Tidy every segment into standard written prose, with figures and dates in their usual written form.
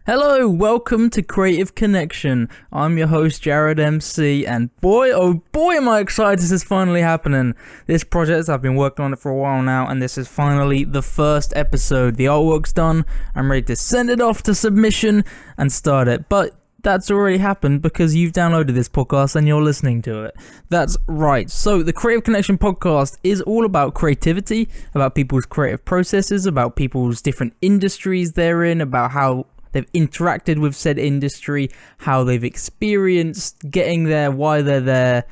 Hello, welcome to Creative Connection. I'm your host, Jared Emsee, and boy, oh boy, am I excited this is finally happening. This project, I've been working on it for a while now, and this is finally the first episode. The artwork's done, I'm ready to send it off to submission and start it, but that's already happened because you've downloaded this podcast and you're listening to it. That's right. So the Creative Connection podcast is all about creativity, about people's creative processes, about people's different industries they're in, about how they've interacted with said industry, how they've experienced getting there, why they're there.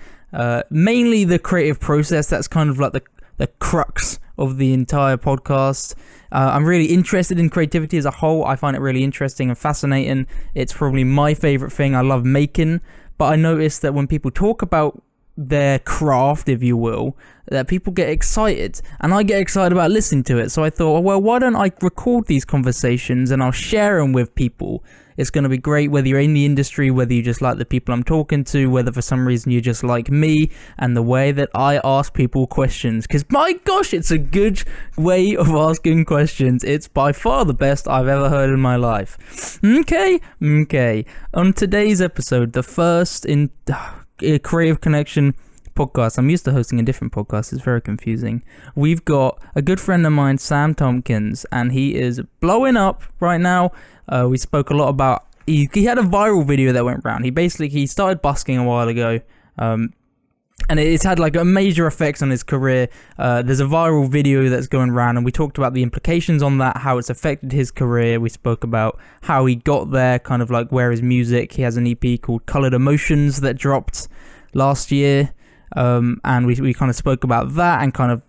Mainly the creative process. That's kind of like the crux of the entire podcast. I'm really interested in creativity as a whole. I find it really interesting and fascinating. It's probably my favorite thing. I love making, but I noticed that when people talk about their craft, if you will, that people get excited, and I get excited about listening to it. So I thought, well, why don't I record these conversations and I'll share them with people. It's going to be great whether you're in the industry, whether you just like the people I'm talking to, whether for some reason you just like me and the way that I ask people questions. Because my gosh, it's a good way of asking questions. It's by far the best I've ever heard in my life. Okay. On today's episode, the first in Creative Connection podcast. I'm used to hosting a different podcast. It's very confusing. We've got a good friend of mine, Sam Tompkins, and he is blowing up right now. We spoke a lot about, he had a viral video that went around. He started busking a while ago, and it's had like a major effects on his career. There's a viral video that's going around, and we talked about the implications on that, how it's affected his career. We spoke about how he got there, kind of like where his music. He has an EP called Colored Emotions that dropped last year, and we kind of spoke about that and kind of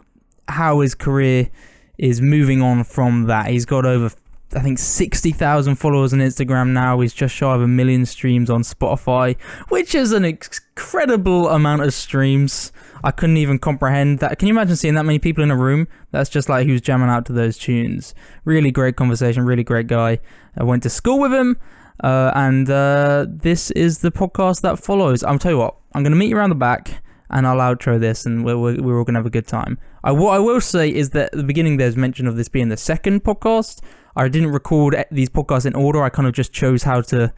how his career is moving on from that. He's got over, I think, 60,000 followers on Instagram now. He's just shy of 1 million streams on Spotify, which is an incredible amount of streams. I couldn't even comprehend that. Can you imagine seeing that many people in a room? That's just like who's jamming out to those tunes. Really great conversation, really great guy. I went to school with him, and this is the podcast that follows. I'll tell you what, I'm going to meet you around the back, and I'll outro this, and we're all going to have a good time. What I will say is that at the beginning there's mention of this being the second podcast. I didn't record these podcasts in order. I kind of just chose how to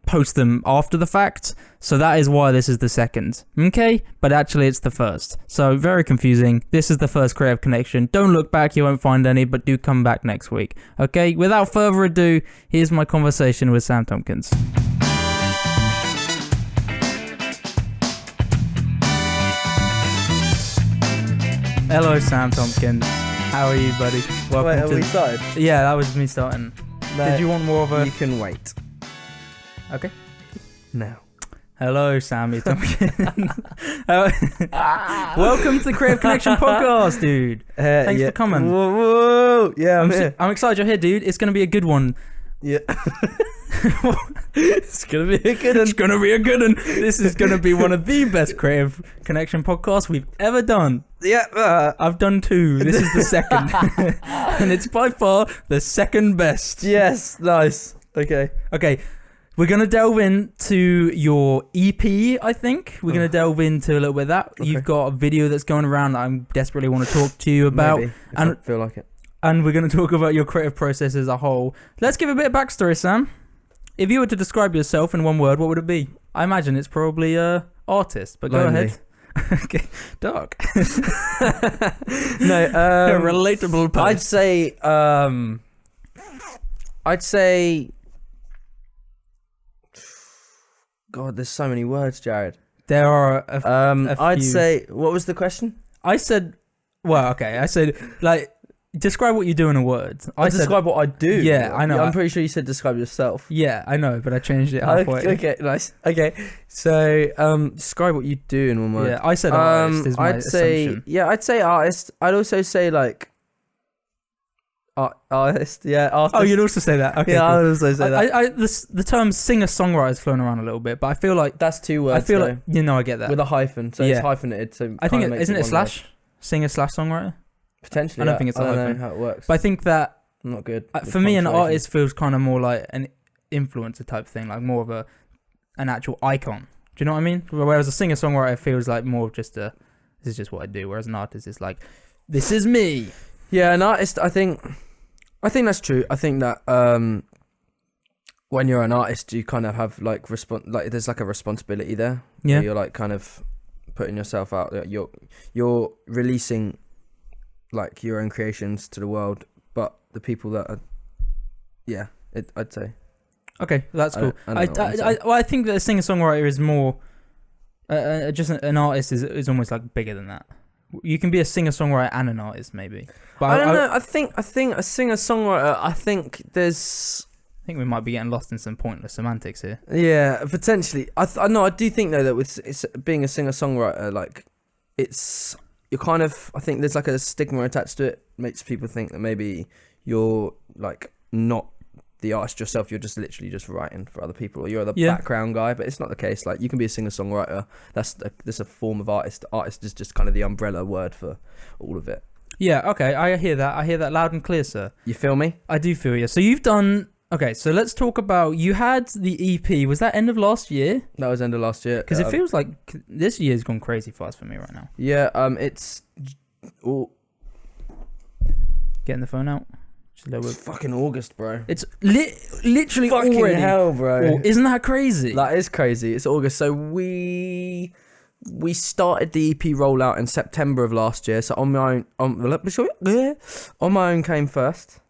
post them after the fact. So that is why this is the second. Okay? But actually it's the first. So very confusing. This is the first Creative Connection. Don't look back. You won't find any, but do come back next week. Okay? Without further ado, here's my conversation with Sam Tompkins. Hello, Sam Tompkins. How are you, buddy? Welcome. Wait, have we started? Yeah, that was me starting. No, did you want more of a... You can wait. Okay. No. Hello, Sammy Tompkins. Welcome to the Creative Connection podcast, dude. Thanks for coming. Whoa. Yeah, I'm here. I'm excited you're here, dude. It's going to be a good one. Yeah. It's going to be a good one. It's going to be a good one. This is going to be one of the best Creative Connection podcasts we've ever done. Yeah. I've done two. This is the second. And it's by far the second best. Yes. Nice. Okay. We're going to delve into your EP, I think. We're going to delve into a little bit of that. Okay. You've got a video that's going around that I desperately want to talk to you about. Maybe, I feel like it. And we're going to talk about your creative process as a whole. Let's give a bit of backstory, Sam. If you were to describe yourself in one word, what would it be? I imagine it's probably artist, but Lonely. Go ahead. Okay, dark. No, a relatable post. I'd say God, there's so many words, Jared. There are a few. I'd say, what was the question? I said, like, describe what you do in a word. Describe what I do. Yeah, I know. I'm pretty sure you said describe yourself. Yeah, I know, but I changed it halfway. Okay, nice. Okay, so describe what you do in one word. Yeah, I said artist is my assumption. I'd say artist. I'd also say like artist. Yeah, artist. Oh, you'd also say that. Okay, yeah, cool. I'd also say that. The term singer-songwriter is flown around a little bit, but I feel like that's two words. I feel like I get that with a hyphen, so it's hyphenated. So I think isn't it slash singer/songwriter? Potentially, I don't think it's a hyphen. I don't know how it works. But I think that I'm not good. For me, an artist feels kind of more like an influencer type thing, like more of an actual icon. Do you know what I mean? Whereas a singer-songwriter feels like more of just this is just what I do. Whereas an artist is like, this is me. Yeah, an artist. I think that's true. I think that when you're an artist, you kind of have like there's like a responsibility there. Yeah. Where you're like kind of putting yourself out there. You're releasing like your own creations to the world, but the people that are, I'd say. Okay, that's cool. I I think that a singer-songwriter is more just an artist is almost like bigger than that. You can be a singer-songwriter and an artist, maybe. But I don't know. I think a singer-songwriter. I think we might be getting lost in some pointless semantics here. Yeah, potentially. I do think though that with being a singer-songwriter, like you're kind of. I think there's like a stigma attached to it. Makes people think that maybe you're like not the artist yourself. You're just literally just writing for other people, or you're the background guy. But it's not the case. Like you can be a singer-songwriter. That's a form of artist. Artist is just kind of the umbrella word for all of it. Yeah. Okay. I hear that. I hear that loud and clear, sir. You feel me? I do feel you. So you've done. Okay, so let's talk about, you had the EP, was that end of last year? That was end of last year. Because it feels like this year's gone crazy fast for me right now. Yeah, it's... Getting the phone out. It's fucking August, bro. It's literally fucking already. hell, bro. Oh, isn't that crazy? That is crazy. It's August, so we started the EP rollout in September of last year, so on my own came first.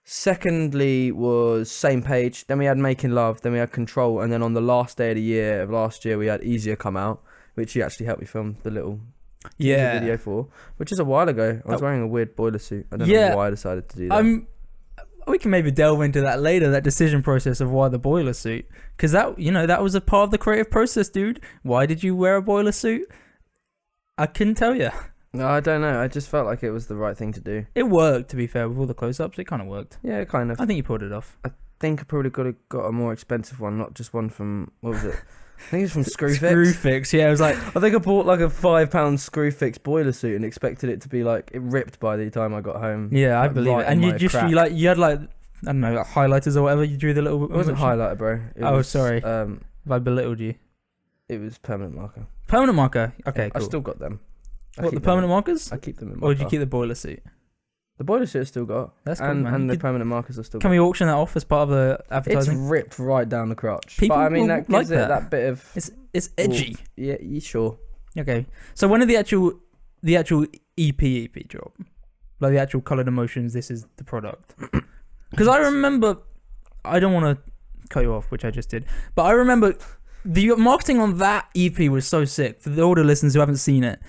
Secondly was Same Page, then we had Making Love, then we had Control, and then on the last day of the year of last year we had Easier come out, which you actually helped me film the little video for, which is a while ago. I was wearing a weird boiler suit. I don't know why I decided to do that. We can maybe delve into that later, that decision process of why the boiler suit, because that was a part of the creative process, dude. Why did you wear a boiler suit? I couldn't tell you. No, I don't know. I just felt like it was the right thing to do. It worked, to be fair, with all the close-ups. It kind of worked. Yeah, kind of. I think you pulled it off. I think I probably could have got a more expensive one, not just one from, what was it? I think it was from Screwfix. Screwfix, yeah. It was like, I think I bought like a £5 Screwfix boiler suit and expected it to be like, it ripped by the time I got home. Yeah, like, I believe it. And you had like, I don't know, like highlighters or whatever. You drew the little. It wasn't highlighter, bro. Sorry. Have I belittled you? It was permanent marker. Permanent marker. Okay, cool. I still got them. What, the permanent markers? I keep them in my Or did you car. keep the boiler suit? The boiler suit I still got. That's cool, man. And the Could- permanent markers I still got. Can we auction that off as part of the It's advertising? ripped right down the crotch. People but I mean, will that like gives it that bit of... It's edgy. Yeah, you sure. Okay. So when did the actual EP drop? Like the actual Coloured Emotions, this is the product. Because I remember, I don't want to cut you off, which I just did, but I remember the marketing on that EP was so sick. For the older listeners who haven't seen it,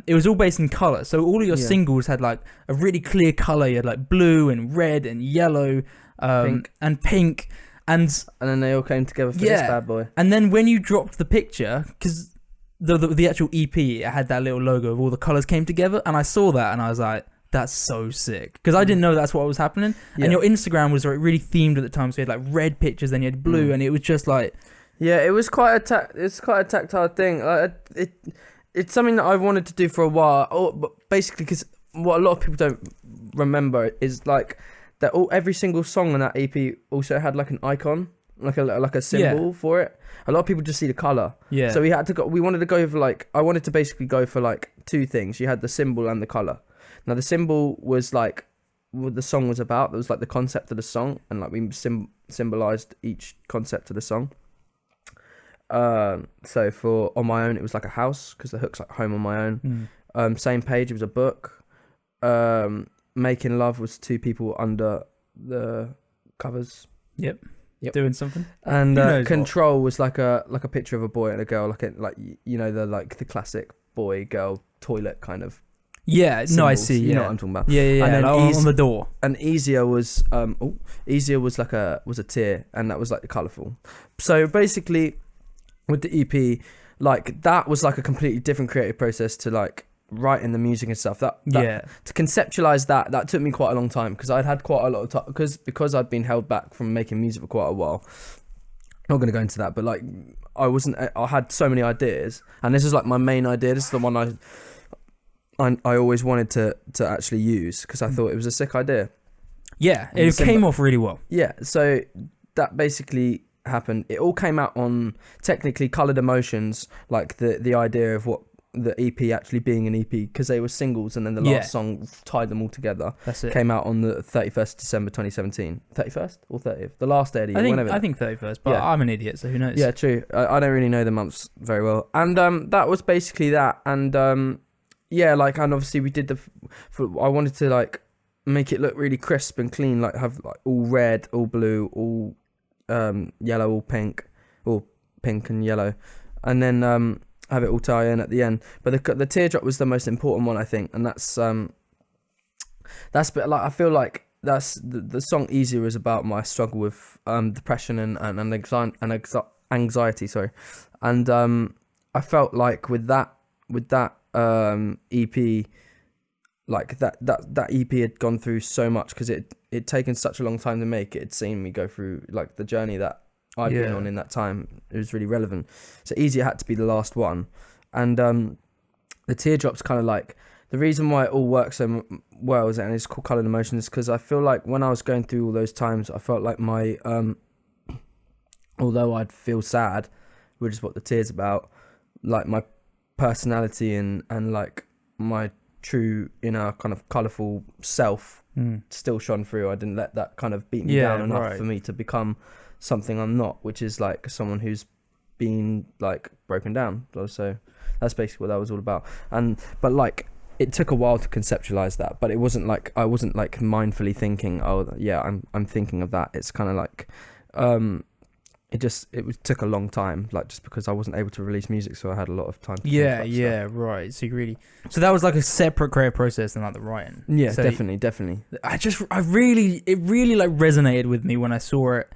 it was all based in colour. So all of your singles had like a really clear colour. You had like blue and red and yellow and pink. And then they all came together for this bad boy. And then when you dropped the picture, because the actual EP, it had that little logo of all the colours came together, and I saw that and I was like, that's so sick. Because I didn't know that's what was happening. Yeah. And your Instagram was like really themed at the time. So you had like red pictures, then you had blue, and it was just like... Yeah, it was quite a tactile thing. Like it's something that I've wanted to do for a while. But basically, because what a lot of people don't remember is like that every single song on that EP also had like an icon, like a symbol for it. A lot of people just see the color. Yeah. So we wanted to go for like, I wanted to basically go for like two things. You had the symbol and the color. Now the symbol was like what the song was about. That was like the concept of the song, and like we symbolized each concept of the song. So for On My Own, it was like a house because the hook's like home on my own. Same Page, it was a book. Making Love was two people under the covers. Yep. Doing something. And Control was like a picture of a boy and a girl, the classic boy girl toilet kind of. Yeah, symbols. No, I see. You know what I'm talking about. Yeah. And then on the door. And Easier was a tear, and that was like the colourful. So basically, with the EP, like that was like a completely different creative process to like writing the music and stuff. That to conceptualize that took me quite a long time because I'd had quite a lot of time because I'd been held back from making music for quite a while. Not going to go into that, but like I had so many ideas, and this is like my main idea. This is the one I always wanted to actually use because I thought it was a sick idea. Yeah, it came off really well. Yeah, so that basically happened. It all came out on technically Coloured Emotions, like the idea of what the EP actually being an EP because they were singles, and then the last song tied them all together. That's it. Came out on the 31st December 2017. 31st or 30th? The last day of the year. I think 31st, but I'm an idiot, so who knows? Yeah, true. I don't really know the months very well. And that was basically that. And and obviously we did I wanted to like make it look really crisp and clean, like have like all red, all blue, all yellow, all pink, or pink and yellow, and then have it all tie in at the end. But the teardrop was the most important one, I think, and that's bit like I feel like that's the song Easier is about my struggle with depression and anxiety. Sorry, and I felt like with that EP, like that EP had gone through so much because it'd taken such a long time to make. It had seen me go through like the journey that I'd been on in that time. It was really relevant. So Easier had to be the last one. And the teardrop's kind of like, the reason why it all works so well and it's called Colour and Emotion is because I feel like when I was going through all those times, I felt like my, although I'd feel sad, which is what the tear's about, like my personality and like my true inner kind of colourful self still shone through. I didn't let that kind of beat me down enough for me to become something I'm not, which is like someone who's been like broken down. So that's basically what that was all about. But like it took a while to conceptualize that, but it wasn't like I wasn't like mindfully thinking, oh yeah, I'm thinking of that. It's kind of like it took a long time, like just because I wasn't able to release music, so I had a lot of time to right. So that was like a separate creative process than like the writing. Yeah, so definitely. It really like resonated with me when I saw it.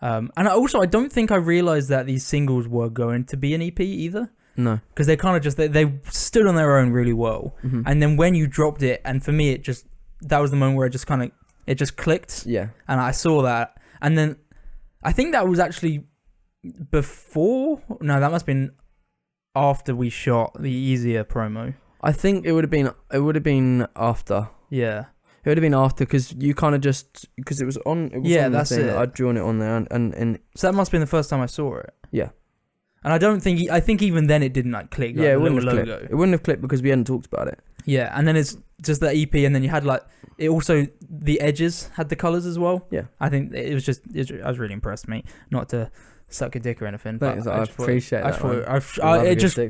And I don't think I realized that these singles were going to be an EP either. No, because they kind of just they stood on their own really well. Mm-hmm. And then when you dropped it, and for me that was the moment where it just clicked. Yeah, and I saw that, and then I think that was actually before. No, that must have been after we shot the Easier promo. I think it would have been after. Yeah. It would have been after because you kind of just because it was on. It was on that's the thing it. I'd drawn it on there, and so that must have been the first time I saw it. Yeah, and I think even then it didn't like click. Like, yeah, it wouldn't have logo. clicked. It wouldn't have clicked because we hadn't talked about it. Yeah, and then it's just that EP, and then you had like it also the edges had the colors as well. Yeah, I think it was I was really impressed, mate. Not to suck a dick or anything. Thanks, but I appreciate that.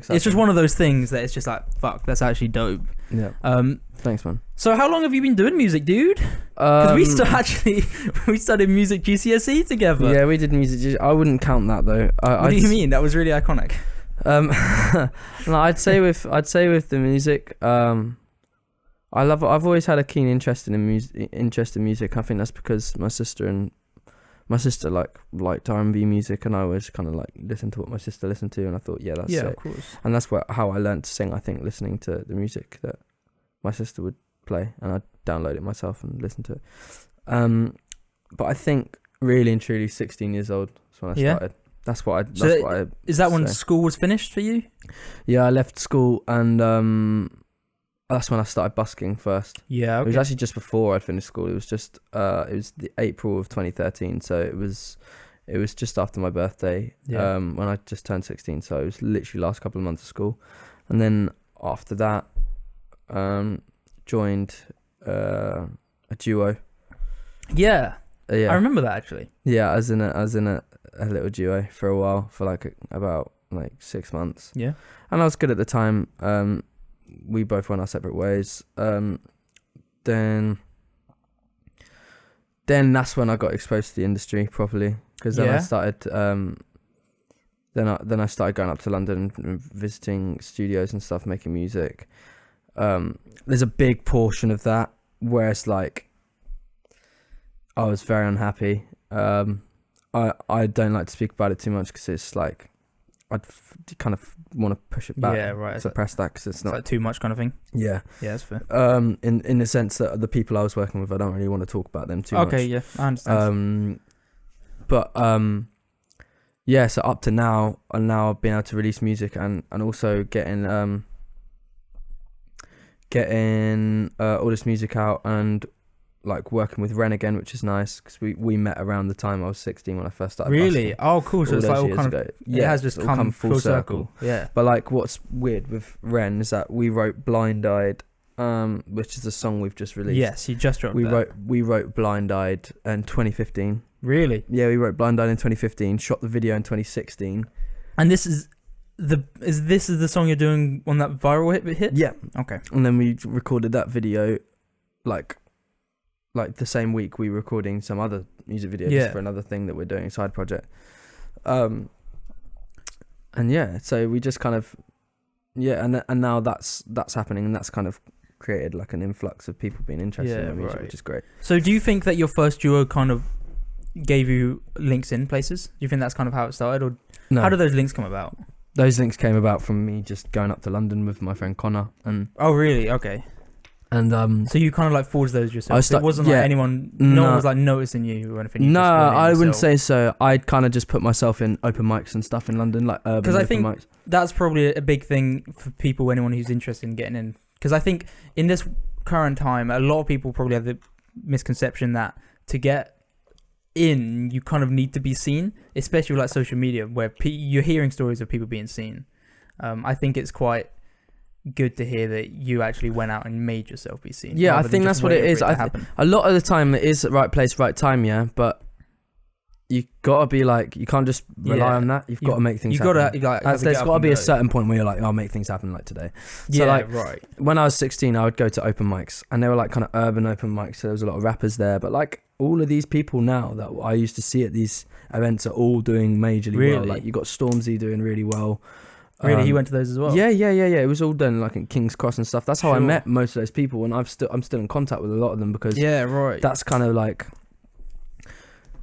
It's just one of those things that it's just like fuck. That's actually dope. Yeah. Thanks, man. So how long have you been doing music, dude? Because we studied music GCSE together. Yeah, we did music. I wouldn't count that though. What do you mean? That was really iconic. No, I'd say with the music, I've always had a keen interest in music. I think that's because my sister liked R&B music, and I always kind of like listened to what my sister listened to, and I thought, yeah, that's sick. Of course. And that's how I learned to sing. I think listening to the music that my sister would play, and I'd download it myself and listen to it. But I think really and truly 16 years old is when I started. Is that when school was finished for you? Yeah, I left school, and that's when I started busking first. Yeah, okay. It was actually just before I'd finished school. It was just it was the April of 2013, so it was just after my birthday. Yeah. When I just turned 16, so it was literally last couple of months of school, and then after that, joined a duo. Yeah. Yeah. I remember that actually. Yeah, I was in a little duo for a while, for like about 6 months. Yeah. And I was good at the time. We both went our separate ways. Then that's when I got exposed to the industry properly, because then I started. Then I started going up to London and visiting studios and stuff, making music. There's a big portion of that where it's like I was very unhappy. I don't like to speak about it too much because it's like I'd kind of want to push it back, suppress that because it's not like too much kind of thing. Yeah, that's fair. In the sense that the people I was working with, I don't really want to talk about them too much. Okay, yeah, I understand. Yeah, so up to now, and now I've been able to release music and also getting all this music out, and like working with Ren again, which is nice because we met around the time I was 16 when I first started. Really? busking, Oh, cool. So all it's like those all years kind of ago. it has just it's all come full circle. Yeah. But like, what's weird with Ren is that we wrote Blind Eyed, which is the song we've just released. Yes, you just dropped that. We wrote Blind Eyed in 2015. Really? Yeah, we wrote Blind Eyed in 2015. Shot the video in 2016. And this is the song you're doing on that viral hit? Yeah. Okay. And then we recorded that video, like the same week we were recording some other music video just for another thing that we're doing, side project. And yeah, so we just kind of and now that's happening, and that's kind of created like an influx of people being interested in music, which is great. So do you think that your first duo kind of gave you links in places? Do you think that's kind of how it started, or how did those links come about? Those links came about from me just going up to London with my friend Connor, and oh really? Okay. And so you kind of like forged those yourself. It wasn't like anyone, no one was like noticing you or anything. No, I wouldn't say so. I'd kind of just put myself in open mics and stuff in London, like urban because I think mics. That's probably a big thing for people, anyone who's interested in getting in. Because I think in this current time, a lot of people probably have the misconception that to get in, you kind of need to be seen, especially with like social media, where you're hearing stories of people being seen. I think it's quite good to hear that you actually went out and made yourself be seen. Yeah, I think that's what it is. A lot of the time it is right place, right time, yeah, but you gotta be like, you can't just rely on that. You've got to make things happen. There's got to be a certain point where you're like, I'll make things happen like today. So when I was 16, I would go to open mics, and they were like kind of urban open mics, so there was a lot of rappers there, but like all of these people now that I used to see at these events are all doing majorly well. Like you got Stormzy doing really well. Really, he went to those as well. Yeah. It was all done like in King's Cross and stuff. That's how I met most of those people, and I'm still in contact with a lot of them because that's kind of like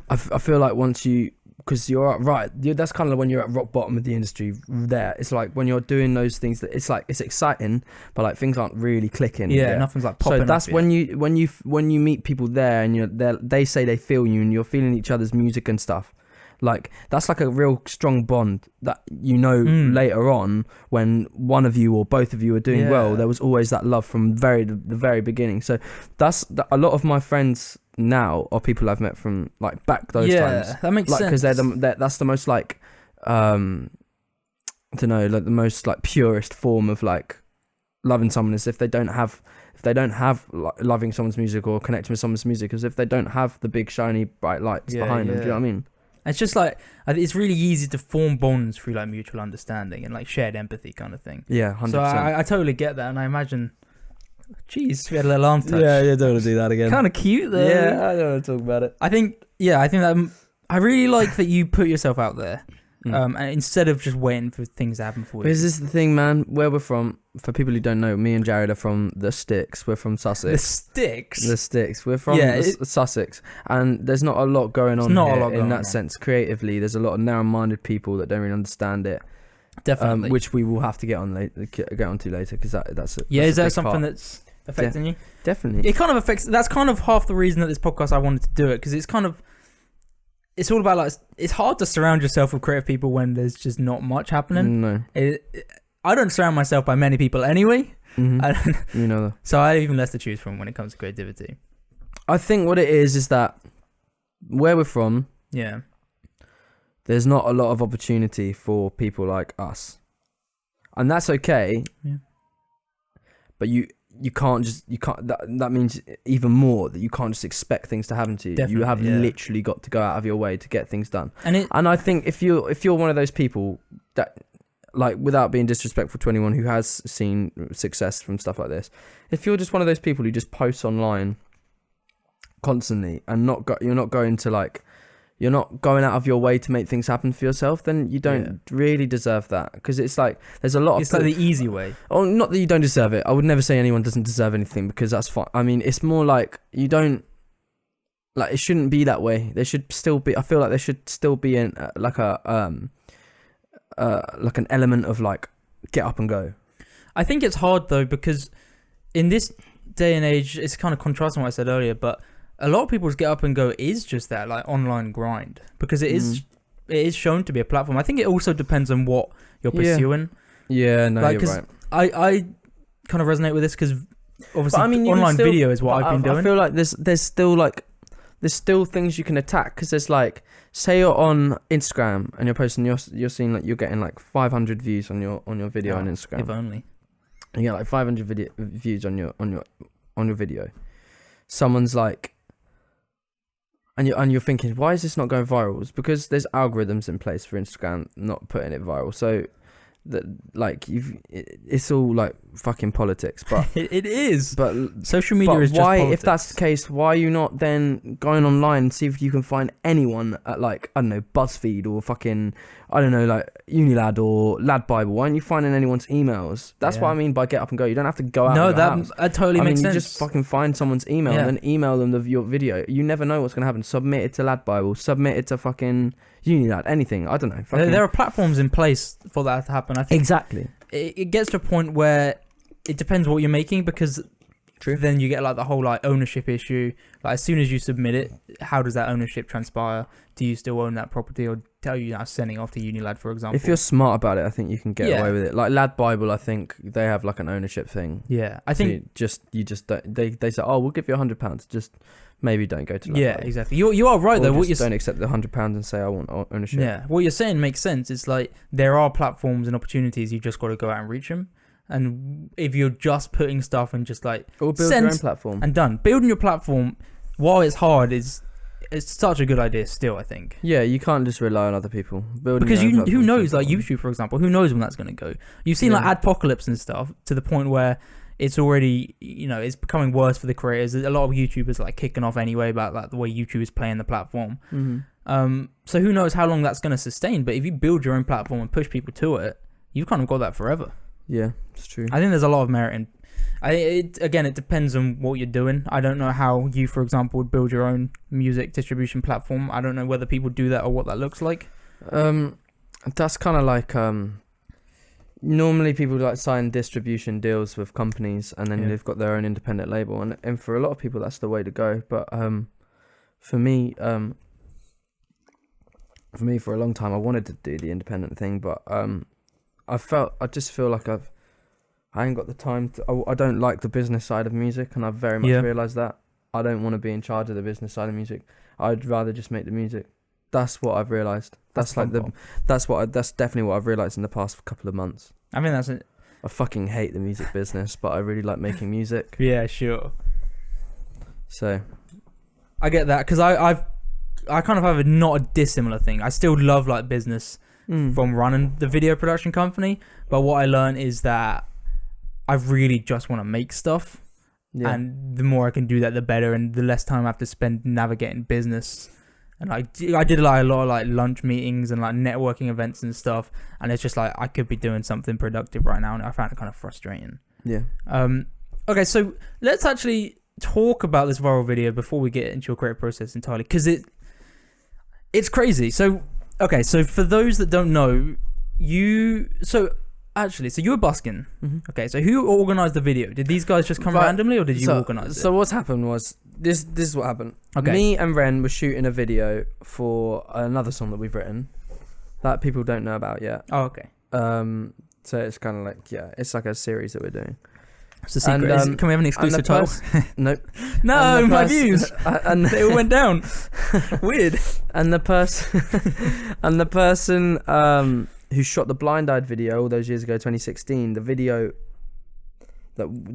I feel like once you, because that's kind of when you're at rock bottom of the industry. There, it's like when you're doing those things that it's like it's exciting, but like things aren't really clicking. Yeah, nothing's like popping. So that's when you meet people there, and you're there. They say they feel you, and you're feeling each other's music and stuff. Like that's like a real strong bond that later on when one of you or both of you are doing well, there was always that love from the very beginning. So that's a lot of my friends now are people I've met from like back those times. Yeah, that makes sense. Because that's the most like I don't know, like the most like purest form of like loving someone is if they don't have like, loving someone's music or connecting with someone's music, as if they don't have the big shiny bright lights behind them. Do you know what I mean? It's just like it's really easy to form bonds through like mutual understanding and like shared empathy kind of thing. Yeah, 100%. So I totally get that, and I imagine. Jeez, we had a little arm touch. Yeah, don't want to do that again. Kind of cute though. Yeah, I don't want to talk about it. I think that I really like that you put yourself out there, and instead of just waiting for things to happen for you. Because this is the thing, man. Where we're from, for people who don't know, me and Jared are from the Sticks. We're from Sussex. The Sticks. We're from Sussex, and there's not a lot going on here in that sense. Creatively, there's a lot of narrow-minded people that don't really understand it. Definitely, which we will have to get onto later, because that's is that something that's affecting you? Definitely, it kind of affects. That's kind of half the reason that this podcast I wanted to do it, because it's all about like it's hard to surround yourself with creative people when there's just not much happening. No, I don't surround myself by many people anyway. Mm-hmm. You know that. So I have even less to choose from when it comes to creativity. I think what it is that where we're from, there's not a lot of opportunity for people like us, and that's okay. Yeah. But you can't. That means even more that you can't just expect things to happen to you. Definitely, you have literally got to go out of your way to get things done. And I think if you're one of those people that, like, without being disrespectful to anyone who has seen success from stuff like this, if you're just one of those people who just posts online constantly and you're not going out of your way to make things happen for yourself, then you don't really deserve that. Because it's like there's a lot of... It's like the easy way. Oh, not that you don't deserve it. I would never say anyone doesn't deserve anything, because that's fine. I mean, it's more like you don't... Like, it shouldn't be that way. There should still be... I feel like there should still be like an element of like, get up and go. I think it's hard though, because in this day and age, it's kind of contrasting what I said earlier, but a lot of people's get up and go is just that like online grind, because it is shown to be a platform. I think it also depends on what you're pursuing. Yeah, no, like, you're right. I kind of resonate with this because obviously But, I mean, you can online still- video is what but I've been doing. I feel like there's still things you can attack, because there's like, say you're on Instagram and you're posting, you're seeing like you're getting like 500 views on your video on Instagram. If only. You get like 500 views on your video. Someone's like, and you're thinking, why is this not going viral? It's because there's algorithms in place for Instagram not putting it viral. So that, like, it's all like fucking politics, but It is. but Social media but is just why, politics. if that's the case, why are you not then going online and see if you can find anyone at, like, I don't know, BuzzFeed or fucking, I don't know, like Unilad or Lad Bible? Why aren't you finding anyone's emails? That's what I mean by get up and go. You don't have to go out. No, of your house. that totally makes sense. You just fucking find someone's email and then email them your video. You never know what's gonna happen. Submit it to Lad Bible. Submit it to fucking Unilad. Anything. I don't know. There are platforms in place for that to happen. I think Exactly. it gets to a point where it depends what you're making, because then you get like the whole like ownership issue. Like, as soon as you submit it, how does that ownership transpire? Do you still own that property, or tell you now sending off to Unilad, for example? If you're smart about it, I think you can get away with it. Like Lad Bible, I think they have like an ownership thing. Yeah, I think you just don't, they say, oh, we'll give you £100. Just maybe don't go to Lad Bible. exactly. You are right, Or though. just don't accept the £100 and say I want ownership. Yeah, what you're saying makes sense. It's like there are platforms and opportunities. You just got to go out and reach them. And if you're just putting stuff and just like Or build your own platform. and done, building your platform, while it's hard, it's such a good idea still, I think. Yeah, you can't just rely on other people. Building Because your own who platform knows, is like important. YouTube, for example, who knows when that's going to go? You've seen like adpocalypse and stuff to the point where it's already, it's becoming worse for the creators. A lot of YouTubers are like kicking off anyway about like the way YouTube is playing the platform. Mm-hmm. So who knows how long that's going to sustain? But if you build your own platform and push people to it, you've kind of got that forever. Yeah, it's true. I think there's a lot of merit in. It depends on what you're doing. I don't know how you, for example, would build your own music distribution platform. I don't know whether people do that or what that looks like. That's kind of like normally people like sign distribution deals with companies, and then they've got their own independent label, and for a lot of people that's the way to go. But for me, for a long time I wanted to do the independent thing, but I just feel like I ain't got the time to. I don't like the business side of music, and I've very much realised that. I don't want to be in charge of the business side of music. I'd rather just make the music. That's what I've realised. That's definitely what I've realised in the past couple of months. I mean, that's it. I fucking hate the music business, but I really like making music. Yeah, sure. So I get that, because I kind of have a not a dissimilar thing. I still love like business from running the video production company, but what I learned is that I really just want to make stuff, and the more I can do that, the better, and the less time I have to spend navigating business. And I did like a lot of like lunch meetings and like networking events and stuff, and it's just like I could be doing something productive right now, and I found it kind of frustrating. Yeah. Okay, so let's actually talk about this viral video before we get into your creative process entirely, because it's crazy. So for those that don't know, you were busking. Mm-hmm. Okay, so who organised the video? Did these guys just come randomly, or did you organise it? So what's happened was this is what happened. Okay. Me and Ren were shooting a video for another song that we've written that people don't know about yet. Oh, okay. So it's kind of like it's like a series that we're doing. It's a secret. And, can we have an exclusive title? Nope. No, my views. And they all went down. Weird. And the person who shot the Blind Eyed video all those years ago, 2016, the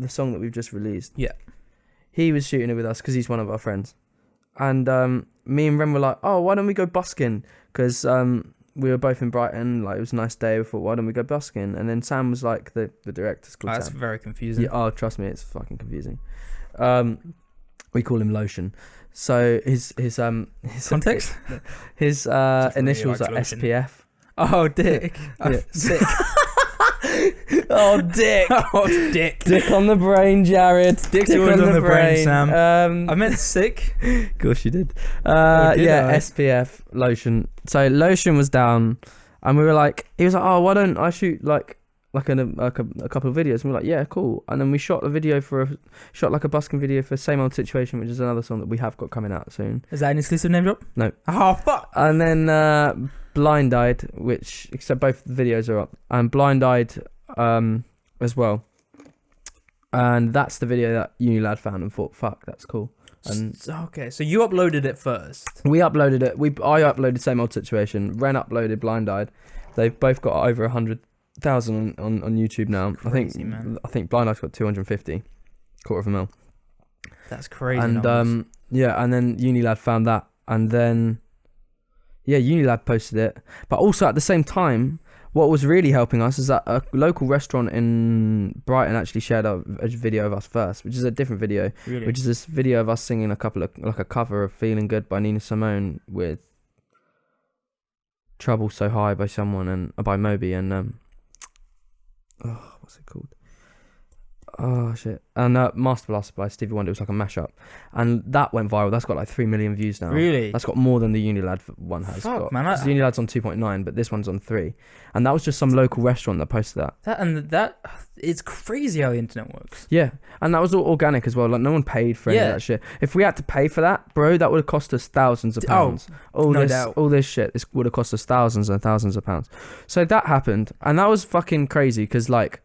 song that we've just released. Yeah. He was shooting it with us because he's one of our friends. And me and Ren were like, oh, why don't we go busking? Because we were both in Brighton. Like, it was a nice day. We thought, why don't we go busking? And then Sam was like, the director's called That's Sam. very confusing. Yeah, oh, trust me, it's fucking confusing. We call him Lotion. So his Context? His really initials likes are Lotion. SPF. Oh, dick. Yeah. Sick. Oh, dick. Oh, dick. Dick on the brain, Jared. Dick's always on the brain, Sam. I meant sick. Of course you did. did I? SPF, Lotion. So Lotion was down, and we were like, he was like, oh, why don't I shoot like a couple of videos? And we're like, yeah, cool. And then we shot a busking video for Same Old Situation, which is another song that we have got coming out soon. Is that an exclusive name drop? No. Oh, fuck. And then Blind Eyed, which, except both the videos are up, and Blind Eyed as well. And that's the video that Unilad found and thought, fuck, that's cool. And Okay, so you uploaded it first. we uploaded it. I uploaded Same Old Situation. Ren uploaded Blind Eyed. They've both got over 100,000 on YouTube now. Crazy, man. I think Blind Eye's got 250, $250,000. That's crazy. And numbers. and then Unilad found that, and then Unilad posted it. But also at the same time, what was really helping us is that a local restaurant in Brighton actually shared a video of us first, which is a different video, Really? which is this video of us singing a cover of "Feeling Good" by Nina Simone with "Trouble So High" by someone and by Moby and what's it called? Oh shit! And Master Blaster by Stevie Wonder. It was like a mashup, and that went viral. That's got like 3 million views now. Really? That's got more than the Unilad one has. Fuck, man. The Unilad's on 2.9, but this one's on 3, and that was just some local restaurant that posted that. That it's crazy how the internet works. Yeah, and that was all organic as well. Like no one paid for any of that shit. If we had to pay for that, bro, that would have cost us thousands of pounds. No doubt. All this shit, this would have cost us thousands and thousands of pounds. So that happened, and that was fucking crazy because like.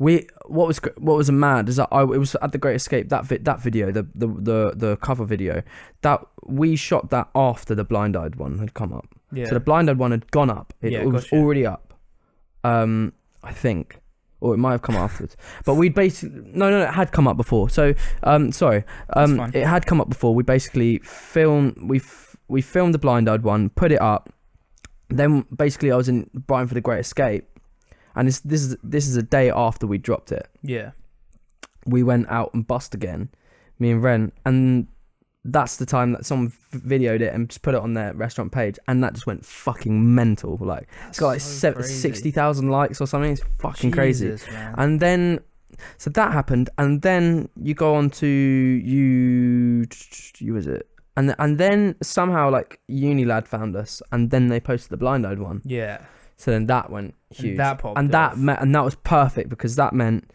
What was mad is that it was at the Great Escape that video the cover video that we shot that after the Blind Eyed one had come up. Yeah. So the Blind Eyed one had gone up. It was gotcha. already up, I think, or it might have come afterwards. But we basically no, it had come up before. So sorry, it had come up before. We basically filmed the Blind Eyed one, put it up. Then basically I was in Brighton for the Great Escape. And this is a day after we dropped it. Yeah. We went out and busked again, me and Ren, and that's the time that someone videoed it and just put it on their restaurant page, and that just went fucking mental. Like it's got like 60,000 likes or something. It's fucking crazy. Man. And then so that happened, and then you go on to you was it? And then somehow like Unilad found us, and then they posted the Blind Eyed one. Yeah. So then that went huge, that popped and off. that was perfect because that meant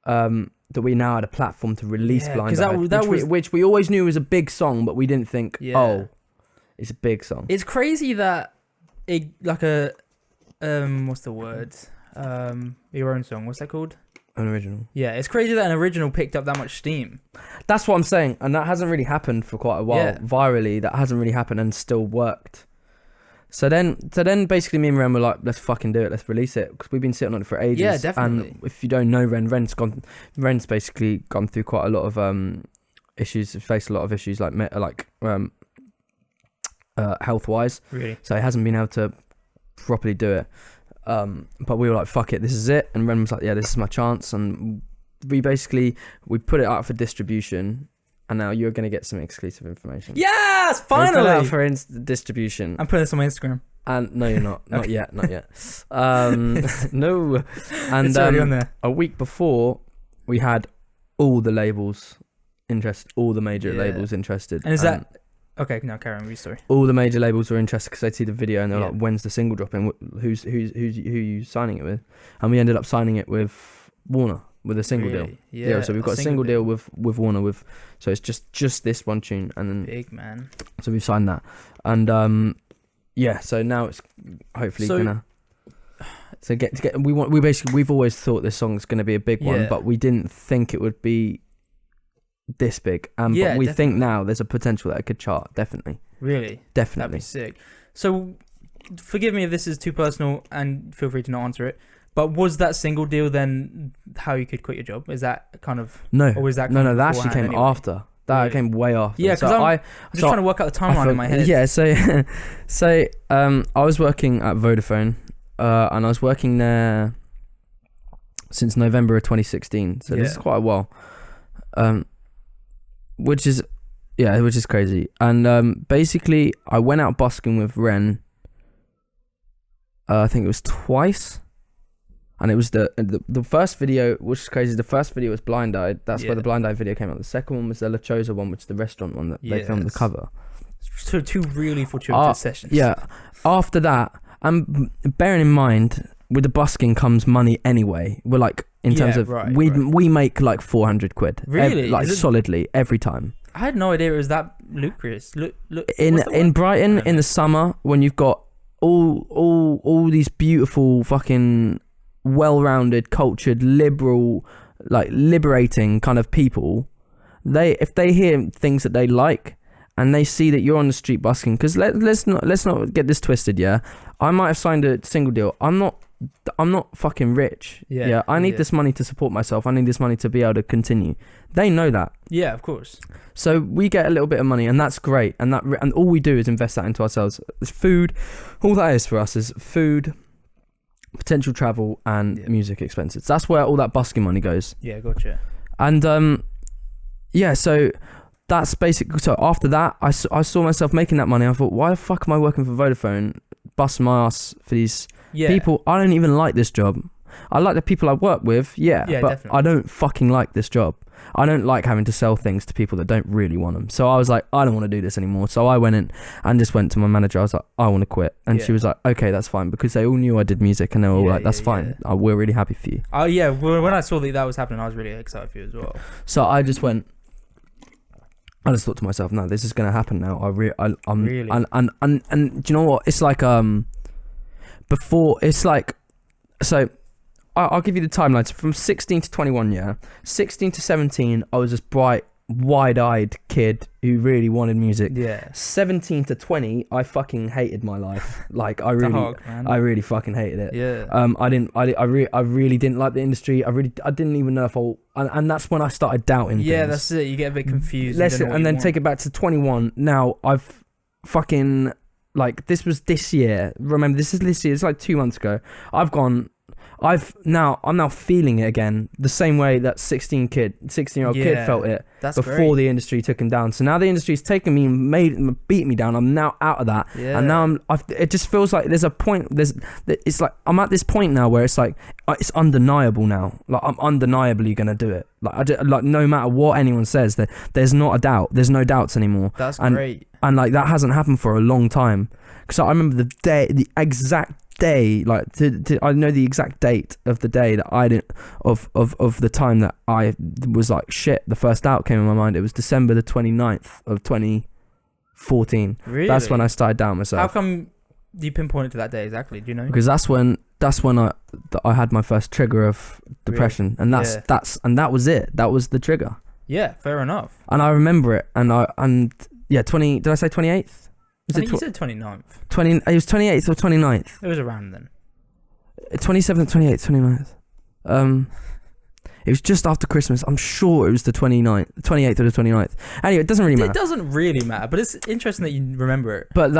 that we now had a platform to release Blind Eyed, which we always knew was a big song, but we didn't think, it's a big song. It's crazy that it like a what's the word? Your own song. What's that called? An original. Yeah, it's crazy that an original picked up that much steam. That's what I'm saying, and that hasn't really happened for quite a while. Yeah. Virally, that hasn't really happened and still worked. So then basically me and Ren were like, let's fucking do it, let's release it, because we've been sitting on it for ages. Yeah, definitely. And if you don't know Ren's basically gone through quite a lot of issues, faced a lot of issues like health wise. Really? So he hasn't been able to properly do it. But we were like, fuck it, this is it. And Ren was like, yeah, this is my chance. And we put it out for distribution. And now you're going to get some exclusive information. Yes, We put it finally. out for distribution. I'm putting this on my Instagram. And no, you're not. Not yet. Not yet. No. And It's already on there. a week before, we had all the labels interested. All the major labels interested. And is that okay? Now, carry on with your story. all the major labels were interested because they'd see the video and they're Yeah. like, "When's the single dropping? Who you signing it with?" And we ended up signing it with Warner with a single deal. Really? Yeah. So we've got a single deal with Warner so it's just this one tune, and then Big man. so we've signed that, and so now it's hopefully gonna we've always thought this song's gonna be a big one, but we didn't think it would be this big, but we definitely. think now there's a potential that it could chart. Definitely Really? That'd be sick. So, forgive me if this is too personal, and feel free to not answer it. But was that single deal then how you could quit your job? Is that kind of no or was that no kind of that actually came beforehand anyway? after. That Really? came way after. Yeah, because I'm just trying to work out the timeline in my head. Yeah, so I was working at Vodafone, and I was working there since November of 2016. So this is quite a while, which is crazy. And basically, I went out busking with Ren. I think it was twice. And it was the first video, which is crazy. The first video was Blind Eyed. That's where the Blind Eyed video came out. The second one was the La Chosa one, which is the restaurant one that they filmed the cover. So two really fortuitous sessions. Yeah. After that, and bearing in mind, with the busking comes money anyway. We're like, in terms of, we make like 400 quid. Really? Solidly every time. I had no idea it was that lucrative. In Brighton, in the summer, when you've got all these beautiful fucking well-rounded, cultured, liberal, like liberating kind of people, if they hear things that they like and they see that you're on the street busking, because let's not get this twisted, yeah. I might have signed a single deal. I'm not fucking rich. Yeah. I need this money to support myself. I need this money to be able to continue. They know that. Yeah, of course. So we get a little bit of money, and that's great. And all we do is invest that into ourselves. It's food. All that is for us is food, potential travel, and music expenses. That's where all that busking money goes. Yeah, gotcha. And so that's basically. So after that, I saw myself making that money. I thought, why the fuck am I working for Vodafone, busting my ass for these people? I don't even like this job. I like the people I work with, but definitely. I don't fucking like this job. I don't like having to sell things to people that don't really want them. So I was like, I don't want to do this anymore. So I went in and just went to my manager. I was like, I want to quit. And she was like, okay, that's fine. Because they all knew I did music, and they were all like, that's fine. We're really happy for you. Oh, yeah. Well, when I saw that was happening, I was really excited for you as well. So I just thought to myself, no, this is going to happen now. Really? And do you know what? It's like, so I'll give you the timeline. So from 16 to 21, 16 to 17, I was this bright, wide-eyed kid who really wanted music. Yeah. 17 to 20, I fucking hated my life. Like I really fucking hated it. Yeah. I really didn't like the industry. I didn't even know if and that's when I started doubting things. Yeah, that's it. You get a bit confused. And then take it back to 21. Now I've fucking, like, this was this year. Remember, this is this year. It's like 2 months ago. I'm now feeling it again, the same way that 16-year-old kid felt it before the industry took him down. So now the industry's taken me and beat me down. I'm now out of that, and now it just feels like there's a point. It's like I'm at this point now where it's like it's undeniable now. Like I'm undeniably gonna do it. Like no matter what anyone says, there's not a doubt. There's no doubts anymore. That's great. And like that hasn't happened for a long time. Because I remember the exact day, like I know the exact date of the day that I didn't of the time that I was like, shit, the first doubt came in my mind. It was December the 29th of 2014. Really? That's when I started doubting myself. How come you pinpointed to that day exactly? Do you know? Because that's when I had my first trigger of depression. Really? And that was it. That was the trigger. Yeah, fair enough. And I remember it. And 20, did I say 28th? I think you said 29th. It was 28th or 29th. It was around then. 27th, 28th, 29th. It was just after Christmas. I'm sure it was the 28th or the 29th. Anyway, it doesn't really matter. It doesn't really matter, but it's interesting that you remember it. But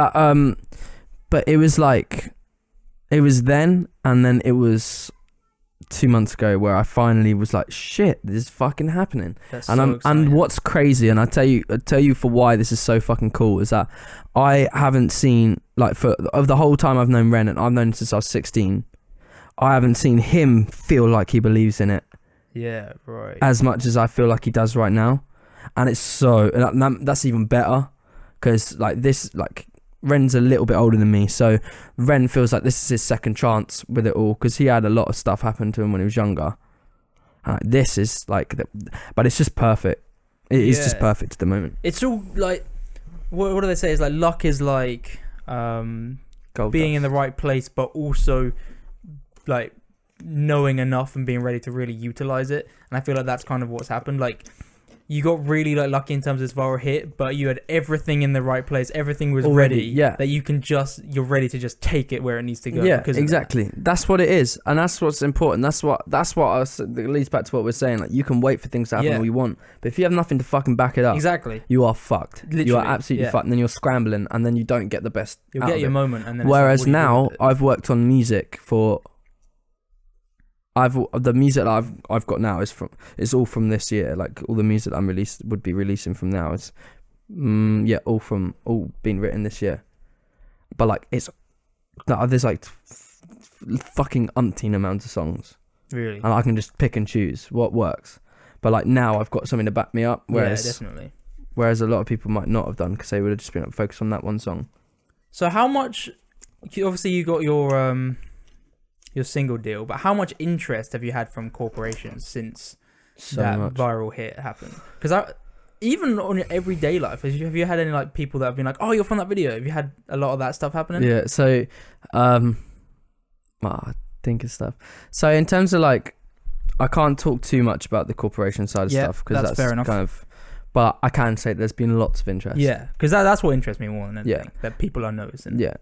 but it was like, it was then, and then it was 2 months ago where I finally was like, shit, this is fucking happening. That's and so I'm exciting. And what's crazy, and I tell you for why this is so fucking cool, is that I haven't seen, like, of the whole time I've known Ren, and I've known him since I was 16, I haven't seen him feel like he believes in it. Yeah, right. As much as I feel like he does right now. And it's that's even better, because like this, like, Ren's a little bit older than me, so Ren feels like this is his second chance with it all, because he had a lot of stuff happen to him when he was younger. This is like, but it's just perfect. It is just perfect at the moment. It's all like, what do they say? It's like luck is like being in the right place, but also like knowing enough and being ready to really utilize it. And I feel like that's kind of what's happened. Like, you got really like lucky in terms of this viral hit, but you had everything in the right place. Everything was ready. That you're ready to just take it where it needs to go. Yeah, exactly. That's what it is, and that's what's important. That's what it leads back to what we're saying. Like, you can wait for things to happen all you want, but if you have nothing to fucking back it up, exactly, you are fucked. Literally, you are absolutely fucked, and then you're scrambling, and then you don't get the best. You'll get your moment, and then. Whereas now, I've worked on music for. The music that I've got now is all from this year. Like, all the music that I'm would be releasing from now is all been written this year. But like, there's like fucking umpteen amounts of songs. Really? And I can just pick and choose what works. But like, now I've got something to back me up. Whereas, definitely. Whereas a lot of people might not have done, because they would have just been focused on that one song. So how much? Obviously, you got your single deal, but how much interest have you had from corporations since that viral hit happened? Because even on your everyday life, have you had any like people that have been like, oh, you're from that video? Have you had a lot of that stuff happening? Yeah, so I think of stuff. So in terms of like, I can't talk too much about the corporation side of stuff because that's fair enough. kind of. But I can say there's been lots of interest. Yeah, because that's what interests me more than anything. That people are noticing. Yeah,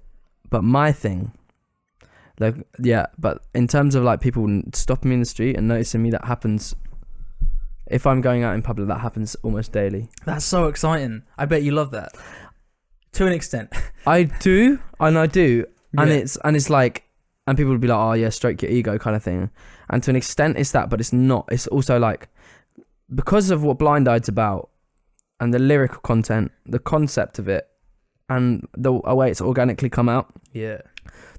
but my thing, like, but in terms of like people stopping me in the street and noticing me, that happens. If I'm going out in public, that happens almost daily. That's so exciting. I bet you love that. To an extent. I do. And it's like, and people would be like, oh yeah, stroke your ego kind of thing. And to an extent it's that, but it's not. It's also like, because of what Blind Eye's about and the lyrical content, the concept of it, and the way it's organically come out. Yeah.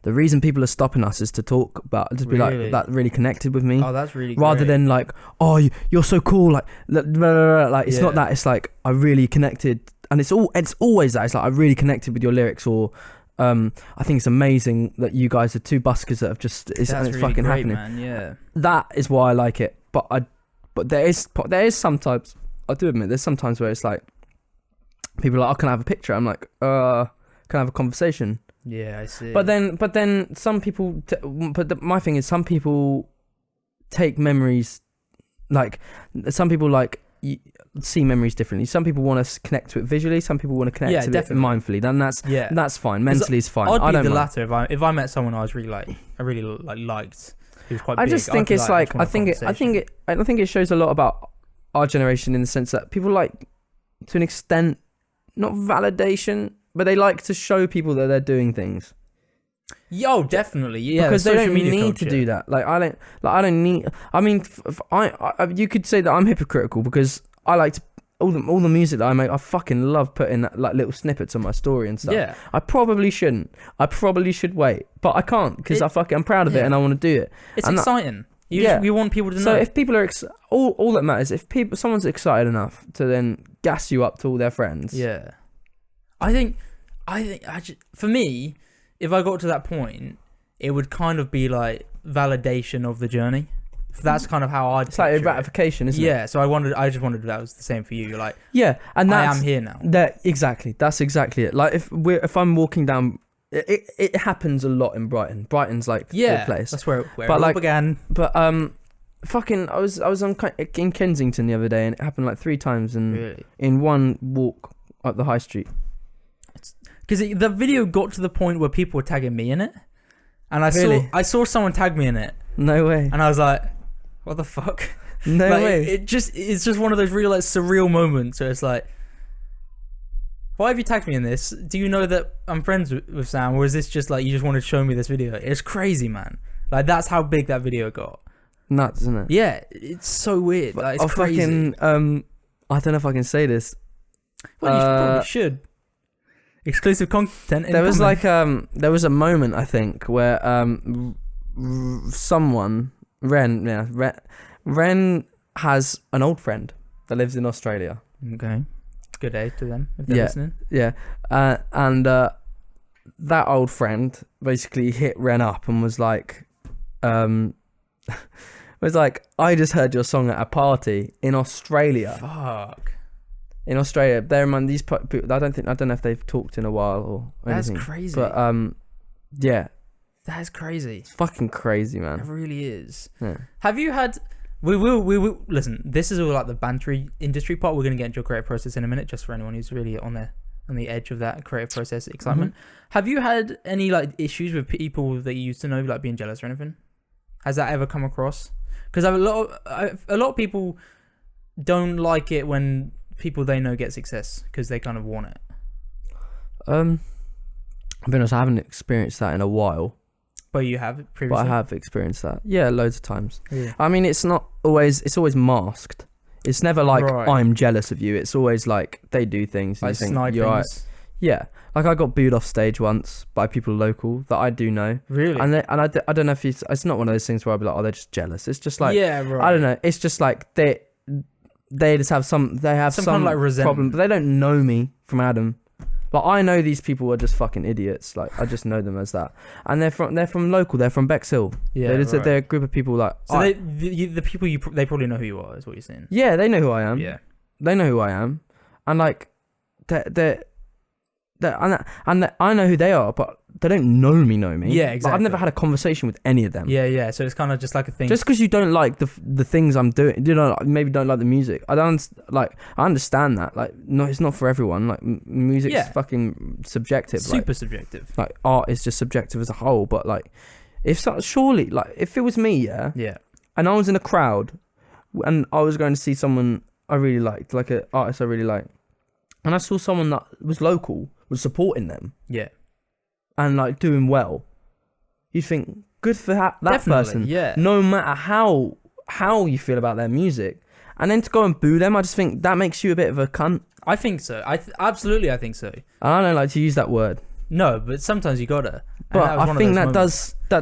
The reason people are stopping us is to talk about, just be like, that really connected with me. Oh, that's really rather great. than like, oh, you're so cool, like, blah, blah, blah, like it's not that. It's like, I really connected, and it's always that. It's like, I really connected with your lyrics, or I think it's amazing that you guys are two buskers that have just, and it's really fucking great, happening. Man, yeah. That is why I like it. But there is sometimes, I do admit, there's sometimes where it's like, people are like, oh, can I have a picture? I'm like, can I have a conversation? Yeah, I see. But then some people, my thing is, some people take memories, like, some people like see memories differently. Some people want to connect to it visually. Some people want to connect to it mindfully. Then that's fine. Mentally is fine. I'd I don't be the mind. latter if I met someone I really liked. Who was quite big. I just think it's like, I think it shows a lot about our generation in the sense that people like, to an extent, not validation, but they like to show people that they're doing things. Yo, definitely, yeah. Because they don't need culture. to do that. Like I don't need. I mean, you could say that I'm hypocritical because I like to, all the music that I make. I fucking love putting like little snippets on my story and stuff. Yeah. I probably shouldn't. I probably should wait, but I can't because I'm proud of it and I want to do it. It's exciting. You want people to know. So if people are all that matters, if someone's excited enough to then gas you up to all their friends. Yeah. I think for me, if I got to that point, it would kind of be like validation of the journey. That's kind of how I'd. It's like a gratification, isn't it? Yeah. So I just wondered if that was the same for you. You're like, yeah, and I am here now. Exactly. That's exactly it. Like if I'm walking down, it happens a lot in Brighton. Brighton's like the place. That's where it all began. But fucking, I was in Kensington the other day, and it happened like 3 times in one walk up the high street. Because the video got to the point where people were tagging me in it, and I saw someone tag me in it. No way. And I was like, what the fuck? No way. It's just one of those real like surreal moments where it's like, why have you tagged me in this? Do you know that I'm friends with Sam, or is this just like you just wanted to show me this video? It's crazy, man. Like that's how big that video got. Nuts, isn't it? Yeah, it's so weird. Like, it's crazy. Fucking, I don't know if I can say this. Well, you probably should. Exclusive content. There was like there was a moment I think where someone Ren has an old friend that lives in Australia. Okay, good day to them if they're listening. Yeah, and that old friend basically hit Ren up and was like, I just heard your song at a party in Australia. Fuck. In Australia, bear in mind these people. I don't know if they've talked in a while or anything. That's crazy. But yeah, that is crazy. It's fucking crazy, man. It really is. Yeah. Have you had? We will listen. This is all like the bantery industry part. We're gonna get into your creative process in a minute, just for anyone who's really on the edge of that creative process excitement. Mm-hmm. Have you had any like issues with people that you used to know, like being jealous or anything? Has that ever come across? Because a lot of people don't like it when people they know get success because they kind of want it. I'll be honest, I haven't experienced that in a while. But you have previously? But I have experienced that. Yeah, loads of times. Yeah. I mean, it's always masked. It's never like, I'm jealous of you. It's always like, they do things. And like sniping. Yeah. Like I got booed off stage once by people local that I do know. Really? And I don't know if it's not one of those things where I'll be like, oh, they're just jealous. It's just like, yeah, right. I don't know. It's just like they just have some kind of like resentment. problem, but they don't know me from Adam. Like I know these people are just fucking idiots. Like I just know them as that, and they're from local. They're from Bexhill. Yeah, they're a group of people like. So the people they probably know who you are. Is what you're saying? Yeah, they know who I am. Yeah, they know who I am, and like they're I know who they are, but they don't know me. Yeah, Like, exactly. I've never had a conversation with any of them. Yeah. So it's kind of just like a thing. Just because you don't like the things I'm doing, maybe don't like the music. I understand that. Like, no, it's not for everyone. Like, music's fucking subjective. Super subjective. Like, art is just subjective as a whole. But like, if it was me, Yeah. and I was in a crowd, and I was going to see someone I really liked, like an artist I really liked, and I saw someone that was local, was supporting them, Yeah. and like doing well, you think good for that Definitely, person. yeah. No matter how you feel about their music, and then to go and boo them, I just think that makes you a bit of a cunt. I think so. Absolutely, I think so. And I don't like to use that word, No, but sometimes you gotta. but I think that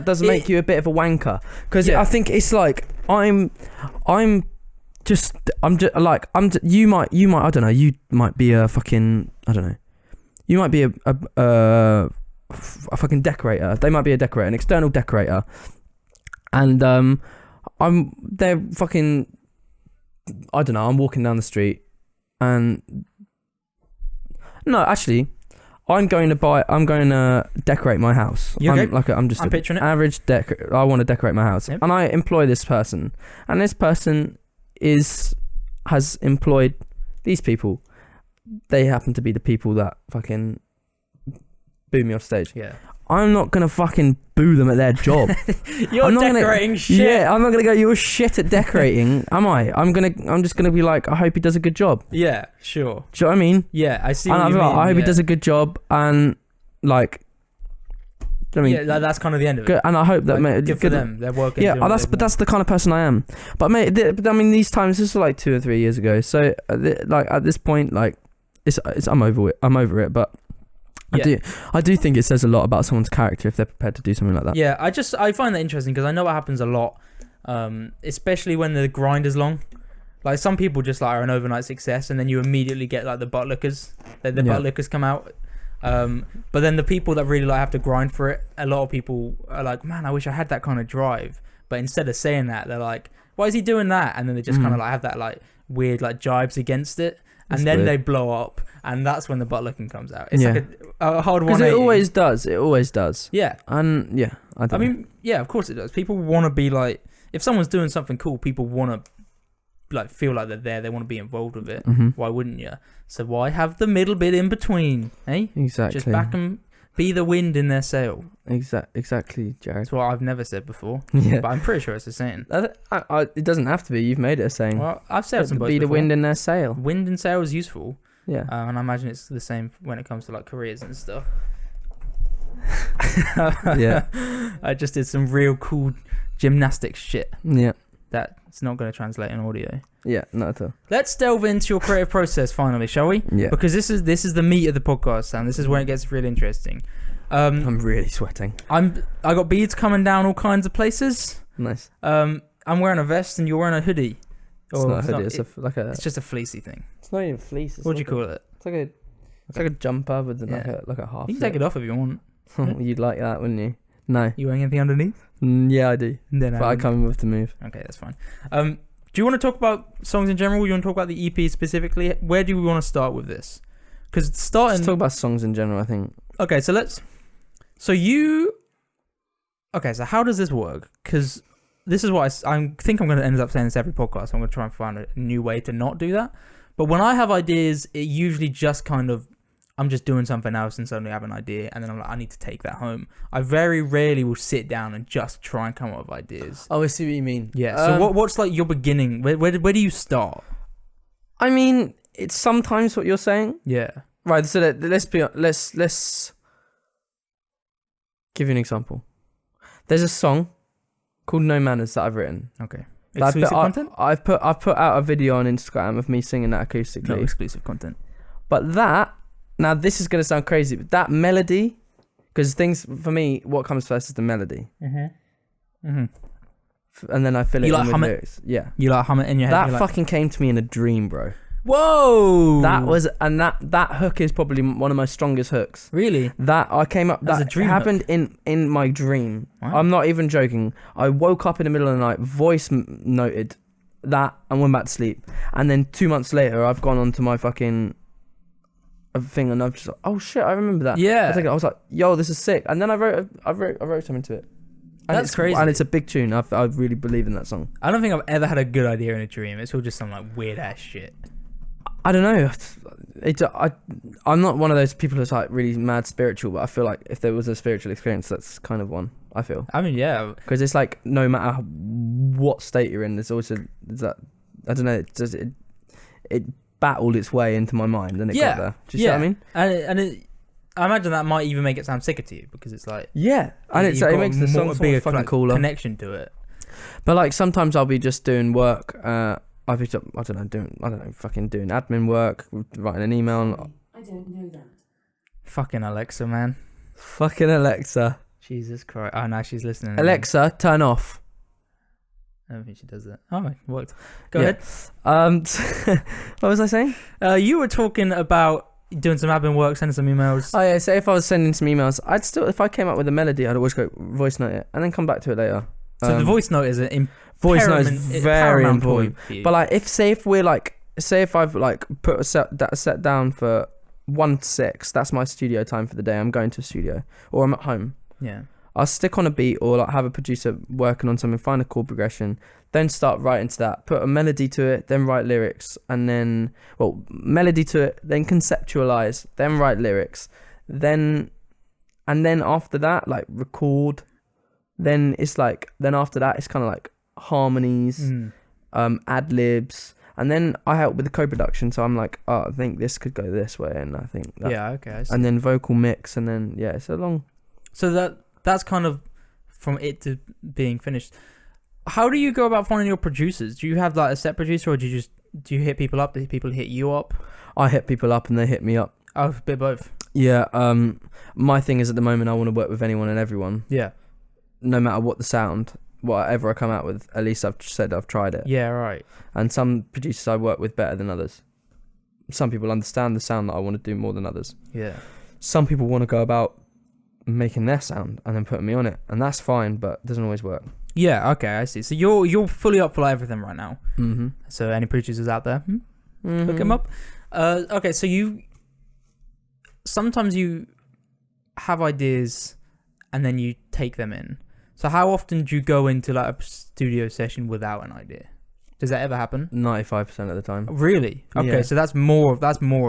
does make you a bit of a wanker, because I think it's like you might I don't know, you might be a fucking, I don't know, you might be a fucking decorator. They might be a decorator, an external decorator, and they're fucking, I don't know, I'm walking down the street, and no, actually, I'm going to decorate my house. I'm just I'm picturing it. average I want to decorate my house, Yep. and I employ this person, and this person has employed these people. They happen to be the people that fucking boo me off stage. Yeah. I'm not gonna fucking boo them at their job. You're I'm not decorating shit. Yeah, I'm not gonna go, you're shit at decorating, am I? I'm just gonna be like, I hope he does a good job. Yeah, sure. Do you know what I mean? Yeah, I see And what I'm you like, mean. I hope he yeah. does a good job, and like, I mean, yeah, that's kind of the end of it. good, and I hope that Like, good for them. They're working. Yeah, doing what they but that's the kind of person I am. But mate, I mean, these times, this was like 2 or 3 years ago. So like at this point, like it's I'm over it. But Yeah. I do think it says a lot about someone's character if they're prepared to do something like that. Yeah, I find that interesting because I know it happens a lot, especially when the grind is long. Like some people just like are an overnight success, and then you immediately get like the butt lickers. The butt lickers come out. But then the people that really like have to grind for it, a lot of people are like, man, I wish I had that kind of drive. But instead of saying that, they're like, why is he doing that? And then they just kind of like have that like weird like jibes against it, and That's then weird. they blow up, and that's when the butt licking comes out. It's Yeah. like a hard Because 180. it always does. Yeah. And yeah, I mean, yeah, of course it does. People want to be like, if someone's doing something cool, people want to like feel like they're there. They want to be involved with it. Mhm. Why wouldn't you? So why have the middle bit in between? Eh? Exactly. Just back them, be the wind in their sail. Exactly, Jared. That's what I've never said before, Yeah. but I'm pretty sure it's a saying. It doesn't have to be. You've made it a saying. Well, I've said some Be the wind in their sail. Wind and sail is useful, Yeah. and I imagine it's the same when it comes to like careers and stuff. Yeah. I just did some real cool gymnastics shit Yeah. that's not going to translate in audio. Yeah. Not at all. Let's delve into your creative process finally, shall we? Yeah. Because this is the meat of the podcast, and this is when it gets really interesting. I'm really sweating. I got beads coming down all kinds of places. Nice. I'm wearing a vest and you're wearing a hoodie. It's not a hoodie. It's just a fleecy thing. It's not even fleece. What do you call it? It's like a jumper with like a half. You can take it off if you want. You'd like that, wouldn't you? No. You wearing anything underneath? Yeah, I do. Then But I come with the move. Okay, that's fine. Do you want to talk about songs in general? You want to talk about the EP specifically? Where do we want to start with this? Because starting. Let's talk about songs in general, I think. Okay, so let's. So you. Okay, so how does this work? Because this is what I think I'm going to end up saying this every podcast. I'm going to try and find a new way to not do that. But when I have ideas, it usually just kind of. I'm just doing something else and suddenly I have an idea, and then I'm like, I need to take that home. I very rarely will sit down and just try and come up with ideas. Oh, I see what you mean. Yeah. So what's like your beginning? Where do you start? I mean, it's sometimes what you're saying. Yeah. Right. So let's give you an example. There's a song called "No Manners" that I've written. Okay. That Exclusive content? I've put out a video on Instagram of me singing that acoustically. No exclusive content. But now this is going to sound crazy, but that melody, because things, for me, what comes first is the melody. And then I fill it You in like with hum it? lyrics. Yeah. You like hum it in your head? That you're fucking came to me in a dream, bro. Whoa! That hook is probably one of my strongest hooks. Really? That I came up, That's that a dream happened in my dream. Wow. I'm not even joking. I woke up in the middle of the night, noted that, and went back to sleep. And then 2 months later, I've gone onto my fucking a thing, and I've just like, oh shit, I remember that. Yeah. I was like, yo, this is sick. And then I wrote something to it. And That's crazy. And it's a big tune. I really believe in that song. I don't think I've ever had a good idea in a dream. It's all just some like weird ass shit. I don't know. I'm not one of those people that's like really mad spiritual, but I feel like if there was a spiritual experience, that's kind of one. I feel. I mean, yeah. Because it's like no matter what state you're in, there's that. I don't know. It battled its way into my mind and it got there. Do you see what I mean? And I imagine that might even make it sound sicker to you because it's like and it makes the song so much fucking cooler. Connection to it. But like sometimes I'll be just doing work. I'll be doing admin work, writing an email. I don't know that. Fucking Alexa, man. Fucking Alexa. Jesus Christ. Oh no, she's listening. Alexa, turn off. I don't think she does that. Oh, it worked. Go ahead. What was I saying? You were talking about doing some admin work, sending some emails. Oh yeah, so if I was sending some emails, I'd still, if I came up with a melody, I'd always go voice note it and then come back to it later. So the voice note is voice note is very important. For you. But like, if I've like put a set down for 1 to 6, that's my studio time for the day. I'm going to a studio or I'm at home. Yeah. I'll stick on a beat or like have a producer working on something, find a chord progression, then start writing to that, put a melody to it, then write lyrics, and then, melody to it, then conceptualize, then write lyrics, and then after that, like record, then after that, it's kind of like harmonies, ad-libs, and then I help with the co-production, so I'm like, oh, I think this could go this way, and I think that. Yeah, okay. I see. And then vocal mix, and then, yeah, it's a long... So that's kind of from it to being finished. How do you go about finding your producers? Do you have like a set producer, or do you hit people up? Do people hit you up? I hit people up and they hit me up. Oh, a bit both. Yeah. My thing is at the moment I want to work with anyone and everyone. Yeah. No matter what the sound, whatever I come out with, at least I've said I've tried it. Yeah, right. And some producers I work with better than others. Some people understand the sound that I want to do more than others. Yeah. Some people want to go about making their sound and then putting me on it, and that's fine, but it doesn't always work. Yeah, okay, I see. So you're fully up for like everything right now. Mm-hmm. So any producers out there, hook them up. Okay, so sometimes you have ideas and then you take them in. So how often do you go into like a studio session without an idea? Does that ever happen? 95% of the time. Really? Okay, Yeah. so that's more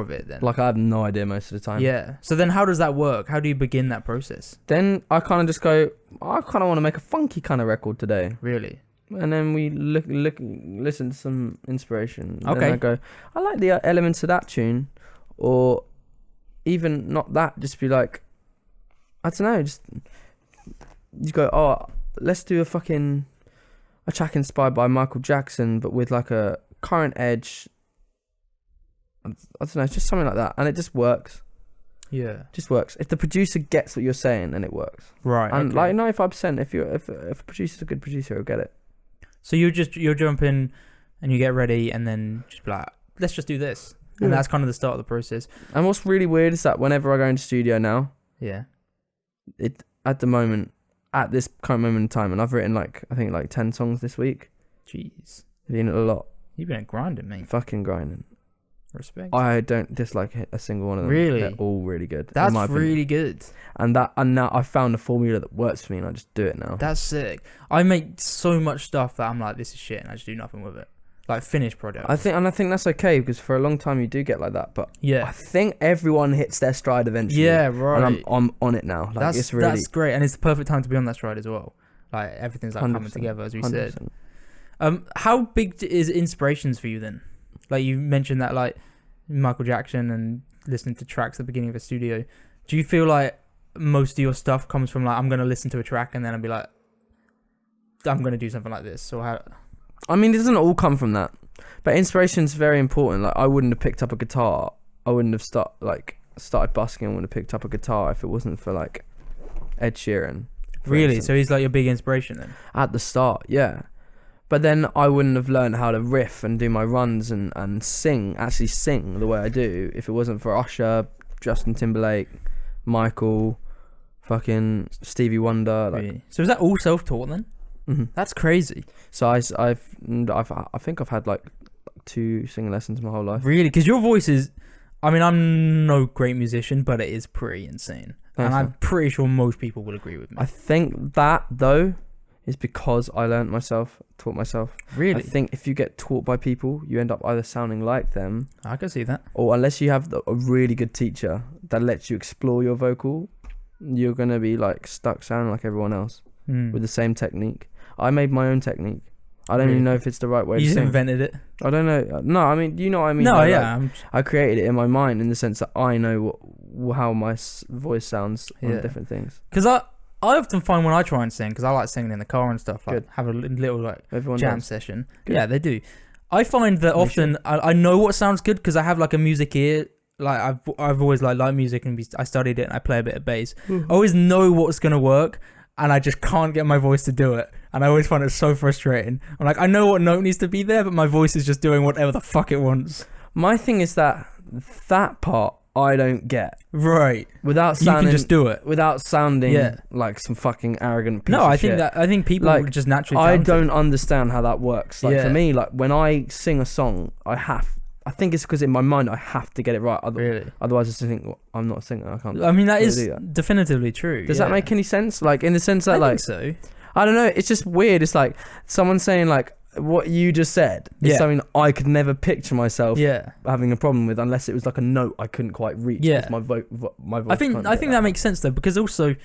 of it then. Like I have no idea most of the time. Yeah. So then how does that work? How do you begin that process? Then I kind of just go, I kind of want to make a funky kind of record today. Really? And then we listen to some inspiration. Okay. Then I go, I like the elements of that tune, or even not that. Just be like, I don't know. Just you go, oh, let's do a track inspired by Michael Jackson, but with like a current edge. I don't know, it's just something like that, and it just works. Yeah. Just works. If the producer gets what you're saying, then it works. Right. And okay. like 95%, if a producer's a good producer, he'll get it. So you're jumping and you get ready and then just be like, let's just do this. And Yeah. that's kind of the start of the process. And what's really weird is that whenever I go into studio now, Yeah. at this current moment in time, and I've written I think 10 songs this week. Jeez. It's been a lot. You've been grinding, mate. Fucking grinding. Respect. I don't dislike a single one of them. Really? They're all really good. in That's my opinion. really good. And now I found a formula that works for me, and I just do it now. That's sick. I make so much stuff that I'm like, this is shit, and I just do nothing with it. Like finished product. I think that's okay, because for a long time you do get like that, but Yeah. I think everyone hits their stride eventually. Yeah, right. And I'm on it now. Like it's really that's great, and it's the perfect time to be on that stride as well. Like everything's like coming 100%, together, as we 100%. said. How big is inspirations for you then? Like you mentioned that like Michael Jackson and listening to tracks at the beginning of a studio. Do you feel like most of your stuff comes from like, I'm gonna listen to a track and then I'll be like, I'm gonna do something like this? Or how? I mean, it doesn't all come from that, but inspiration's very important. Like I wouldn't have picked up a guitar. I wouldn't have started busking. I wouldn't have picked up a guitar if it wasn't for like Ed Sheeran. Really? So he's like your big inspiration then? At the start, yeah. But then I wouldn't have learned how to riff and do my runs and actually sing the way I do if it wasn't for Usher, Justin Timberlake, Michael, fucking Stevie Wonder. Like, Really? So is that all self-taught then? mhm. That's crazy. So I think I've had like 2 singing lessons my whole life. Really? Because your voice is I mean, I'm no great musician, but it is pretty insane. And I'm pretty sure most people will agree with me. I think that, though, is because I taught myself. Really? I think if you get taught by people, you end up either sounding like them. I can see that. Or unless you have a really good teacher that lets you explore your vocal, you're going to be like stuck sounding like everyone else with the same technique. I made my own technique. I don't even know if it's the right way to You sing. just invented it? I don't know. No, I mean, you know what I mean? No, Like, yeah. I created it in my mind in the sense that I know how my voice sounds on different things. Because I often find when I try and sing, because I like singing in the car and stuff, like have a little like Everyone jam does. session. Good. Yeah, they do. I find that often I know what sounds good because I have like a music ear. Like I've always liked music and I studied it and I play a bit of bass. I always know what's gonna work and I just can't get my voice to do it. And I always find it so frustrating. I'm like, I know what note needs to be there, but my voice is just doing whatever the fuck it wants. My thing is that part I don't get. Right. Without sounding, you can just do it. Without sounding like some fucking arrogant piece No, of I shit. think people like, just naturally I talented. don't understand how that works. Like for me, like when I sing a song, I think it's because in my mind I have to get it right. Really? Otherwise, I just think I'm not a singer. I can't. I mean, that is that. definitively true. Does that make any sense? Like in the sense that, I like, think so. I don't know. It's just weird. It's like someone saying like what you just said is something I could never picture myself having a problem with unless it was like a note I couldn't quite reach. Yeah, my voice. I think that makes sense though, because also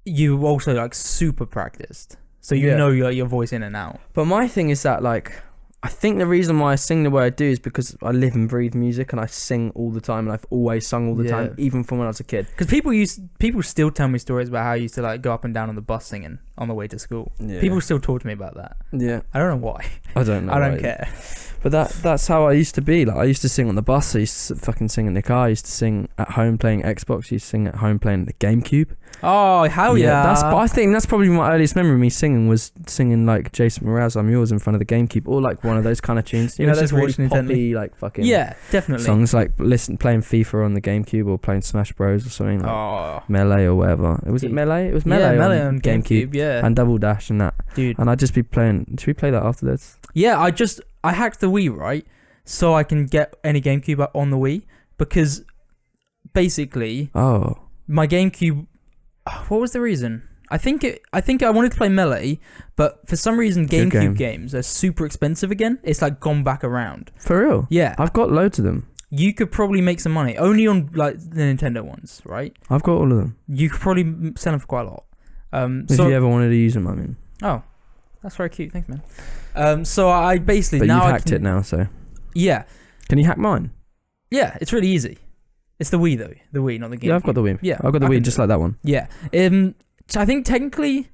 you also like super practiced, so you know your voice in and out. But my thing is that like I think the reason why I sing the way I do is because I live and breathe music and I sing all the time and I've always sung all the time, even from when I was a kid. Because people still tell me stories about how I used to like go up and down on the bus singing on the way to school. Yeah. People still talk to me about that. Yeah. I don't know why. I don't know. I don't care. But that's how I used to be. Like I used to sing on the bus. I used to fucking sing in the car. I used to sing at home playing Xbox. I used to sing at home playing the GameCube. Oh hell yeah! I think that's probably my earliest memory of me singing was singing like Jason Mraz, I'm Yours in front of the GameCube, or like one of those kind of tunes. You know, those really poppy like fucking definitely songs like playing FIFA on the GameCube or playing Smash Bros or something like Melee or whatever. It was Melee. It was Melee on GameCube. Yeah, and Double Dash and that. Dude, and I'd just be playing. Should we play that after this? Yeah, I hacked the Wii, right, so I can get any GameCube up on the Wii, because basically my GameCube. What was the reason? I think I wanted to play Melee, but for some reason GameCube games are super expensive again. It's like gone back around. For real? Yeah. I've got loads of them. You could probably make some money. Only on like the Nintendo ones, right? I've got all of them. You could probably sell them for quite a lot. If you ever wanted to use them, I mean. Oh, that's very cute. Thanks, man. So I basically... But you've hacked it now, so... Yeah. Can you hack mine? Yeah, it's really easy. It's the Wii, though. The Wii, not the GameCube. Yeah, I've got the Wii. Yeah. I've got the Wii just like that one. Yeah. So I think technically...